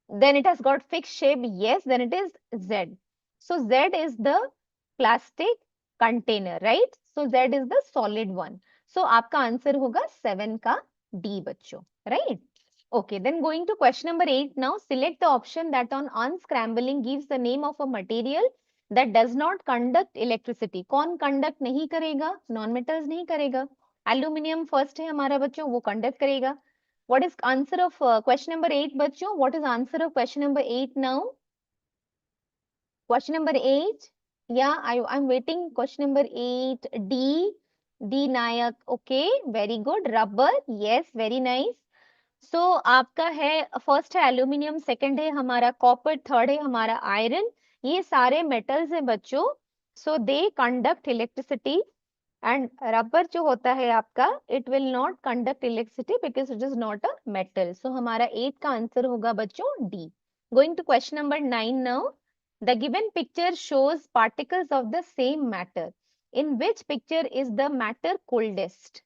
Then it has got fixed shape. Yes. Then it is Z. So Z is the plastic container, right? So Z is the solid one. So आपका answer होगा 7 का D बच्चों, right? Okay, then going to question number 8 now. Select the option that on unscrambling gives the name of a material that does not conduct electricity. कौन conduct नहीं करेगा? Non-metals नहीं करेगा. Aluminium first है हमारा बच्चों, वो conduct करेगा. What is answer of question number 8 बच्चों? What is answer of question number 8 now? Question number 8. Yeah, I'm waiting. Question number 8. D. D Nayak. Okay, very good. Rubber. Yes, very nice. सो आपका है first है aluminium, second है हमारा copper, third है हमारा iron. ये सारे मेटल्स हैं बच्चों. So they conduct electricity. And rubber जो होता है आपका, it will not conduct electricity because it is not a metal. So हमारा 8 का आंसर होगा बच्चों D. Going to question number 9 now. The given picture shows particles of the same matter. In which picture is the matter coldest?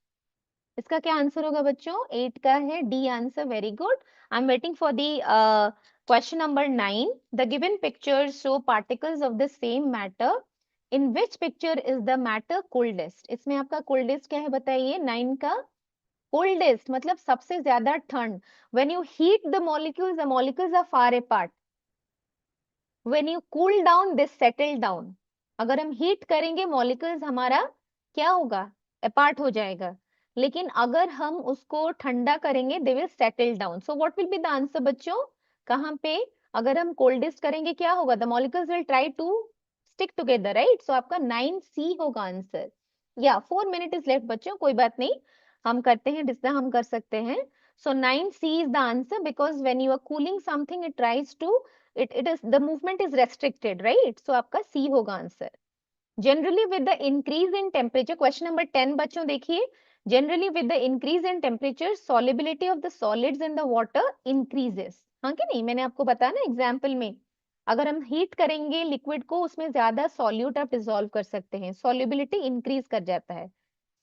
इसका क्या आंसर होगा बच्चों? 8 का है D answer. Very good. I am waiting for the question number 9. The given pictures show particles of the same matter. In which picture is the matter coldest? इसमें आपका coldest क्या है बताइए? 9 का कोल्डेस्ट मतलब सबसे ज्यादा ठंड. When you heat the molecules are far apart. When you cool down this settle down. अगर हम हीट करेंगे मॉलिक्यूल्स हमारा क्या होगा? अपार्ट हो जाएगा. लेकिन अगर हम उसको ठंडा करेंगे they will settle down. So what will be the answer बच्चों? कहाँ पे अगर हम कोल्डेस्ट करेंगे क्या होगा? The molecules will try to stick together, right? So आपका 9C होगा आंसर. या 4 मिनट इज लेफ्ट बच्चों, कोई बात नहीं, हम करते हैं जितना हम कर सकते हैं. So 9C is the answer because when you are cooling something it tries to it is the movement is restricted, right? So आपका C होगा answer. Generally with the increase in temperature, question number 10 बच्चों देखिए. Generally with the increase in temperature, solubility of the solids in the water increases. हाँ कि नहीं? मैंने आपको बताया ना एग्जाम्पल में, अगर हम हीट करेंगे लिक्विड को उसमें ज्यादा सॉल्यूट आप डिसॉल्व कर सकते हैं, सॉल्युबिलिटी इंक्रीज कर जाता है.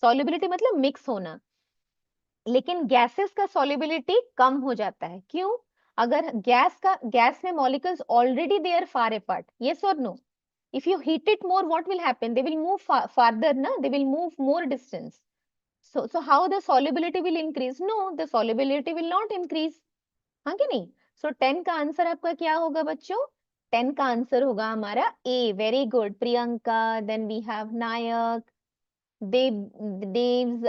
सॉल्युबिलिटी मतलब मिक्स होना. लेकिन गैसेस का सॉल्युबिलिटी कम हो जाता है. क्यों? अगर गैस में molecules already they are far apart. Yes और no? if you heat it more, what will happen? They will move farther, na? They will move more distance. So how the solubility will increase? No, the solubility will not increase. हाँ कि नहीं? So 10 का answer आपका क्या होगा बच्चों? 10 का answer होगा हमारा A. Very good, Priyanka. Then we have Nayak, Devs,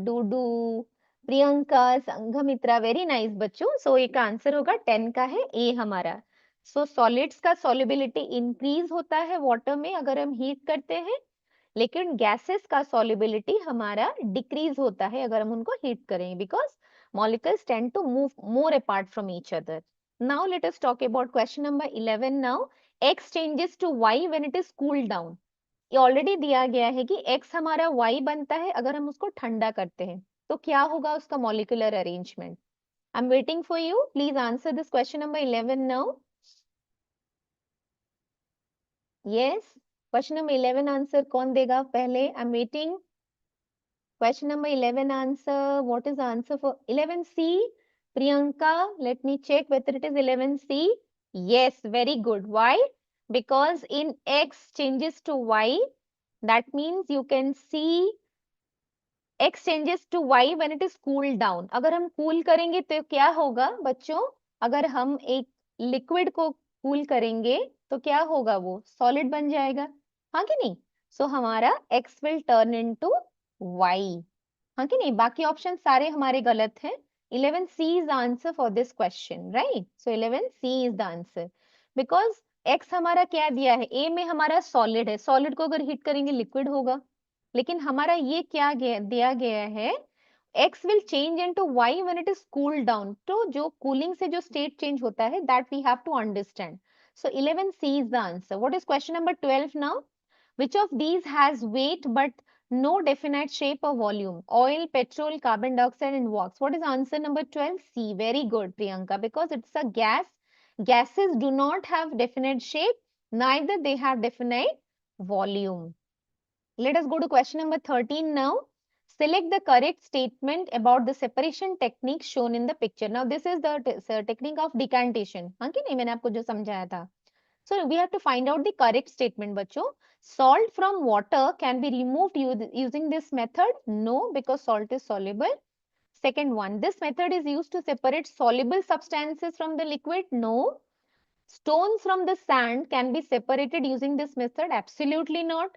Dudu, Priyanka, Sanghamitra. Very nice बच्चों. So एक आंसर होगा 10 का है A हमारा. सो सॉलिड्स का सॉल्युबिलिटी इंक्रीज होता है वाटर में अगर हम हीट करते हैं, लेकिन गैसेस का सॉल्युबिलिटी हमारा डिक्रीज होता है अगर हम उनको हीट करें, because molecules tend to move more apart from each other. Now let us talk about question number 11 now. x changes to y when it is cooled down. ये already दिया गया है कि x हमारा y बनता है अगर हम उसको ठंडा करते हैं. तो क्या होगा उसका molecular arrangement? I am waiting for you. Please answer this question number 11 now. Yes, question number 11 answer कौन देगा पहले? I am waiting. Question number 11 answer. What is answer for 11C? Priyanka, let me check whether it is 11C. Yes, very good. Why? Because in x changes to y, that means you can see x changes to y when it is cooled down. अगर हम cool करेंगे तो क्या होगा बच्चों? अगर हम एक लिक्विड को कूल करेंगे तो क्या होगा? वो सॉलिड बन जाएगा. हाँ कि नहीं? सो हमारा x will turn into y. हाँ कि नहीं? बाकी ऑप्शन सारे हमारे गलत हैं. 11C is the answer for this question, right? So 11C is the answer. Because x हमारा क्या दिया है? A में हमारा सॉलिड है. सॉलिड को अगर हीट करेंगे लिक्विड होगा. लेकिन हमारा ये क्या दिया गया है? x will change into y when it is cooled down. तो जो कूलिंग से जो स्टेट चेंज होता है that we have to understand. So 11C is the answer. What is question number 12 now? Which of these has weight but no definite shape or volume? Oil, petrol, carbon dioxide and wax. What is answer number 12? C. Very good, Priyanka, because it's a gas. Gases do not have definite shape, neither they have definite volume. Let us go to question number 13 now. Select the correct statement about the separation technique shown in the picture. Now, this is the technique of decantation. हाँ कि नहीं, मैंने आपको जो समझाया था. So, we have to find out the correct statement, बच्चों. Salt from water can be removed using this method? No, because salt is soluble. Second one, this method is used to separate soluble substances from the liquid? No. Stones from the sand can be separated using this method? Absolutely not.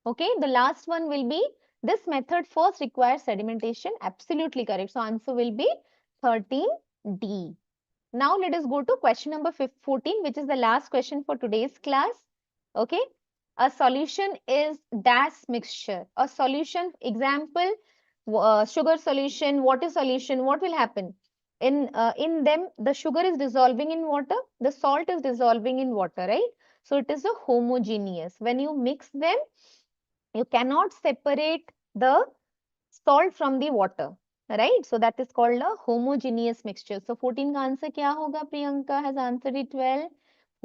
Okay, the last one will be, this method first requires sedimentation. Absolutely correct. So answer will be 13D. Now let us go to question number 14, which is the last question for today's class. Okay, a solution is dash mixture. A solution, example, sugar solution, water solution. What will happen? In them, the sugar is dissolving in water, the salt is dissolving in water, right? So it is a homogeneous. When you mix them, you cannot separate the salt from the water, right? So that is called a homogeneous mixture. So 14 का answer क्या होगा? Priyanka has answered it well.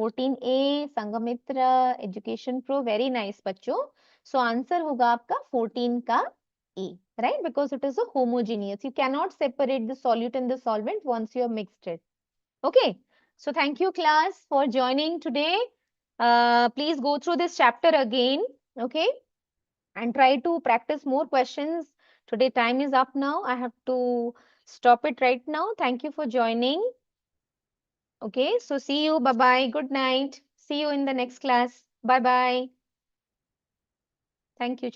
14A, Sangamitra, Education Pro, very nice बच्चों. So answer होगा आपका 14 का A, right? Because it is a homogeneous. You cannot separate the solute and the solvent once you have mixed it. Okay. So thank you class for joining today. Please go through this chapter again. Okay. And try to practice more questions. Today time is up now. I have to stop it right now. Thank you for joining. Okay, so see you. Bye-bye. Good night. See you in the next class. Bye-bye. Thank you.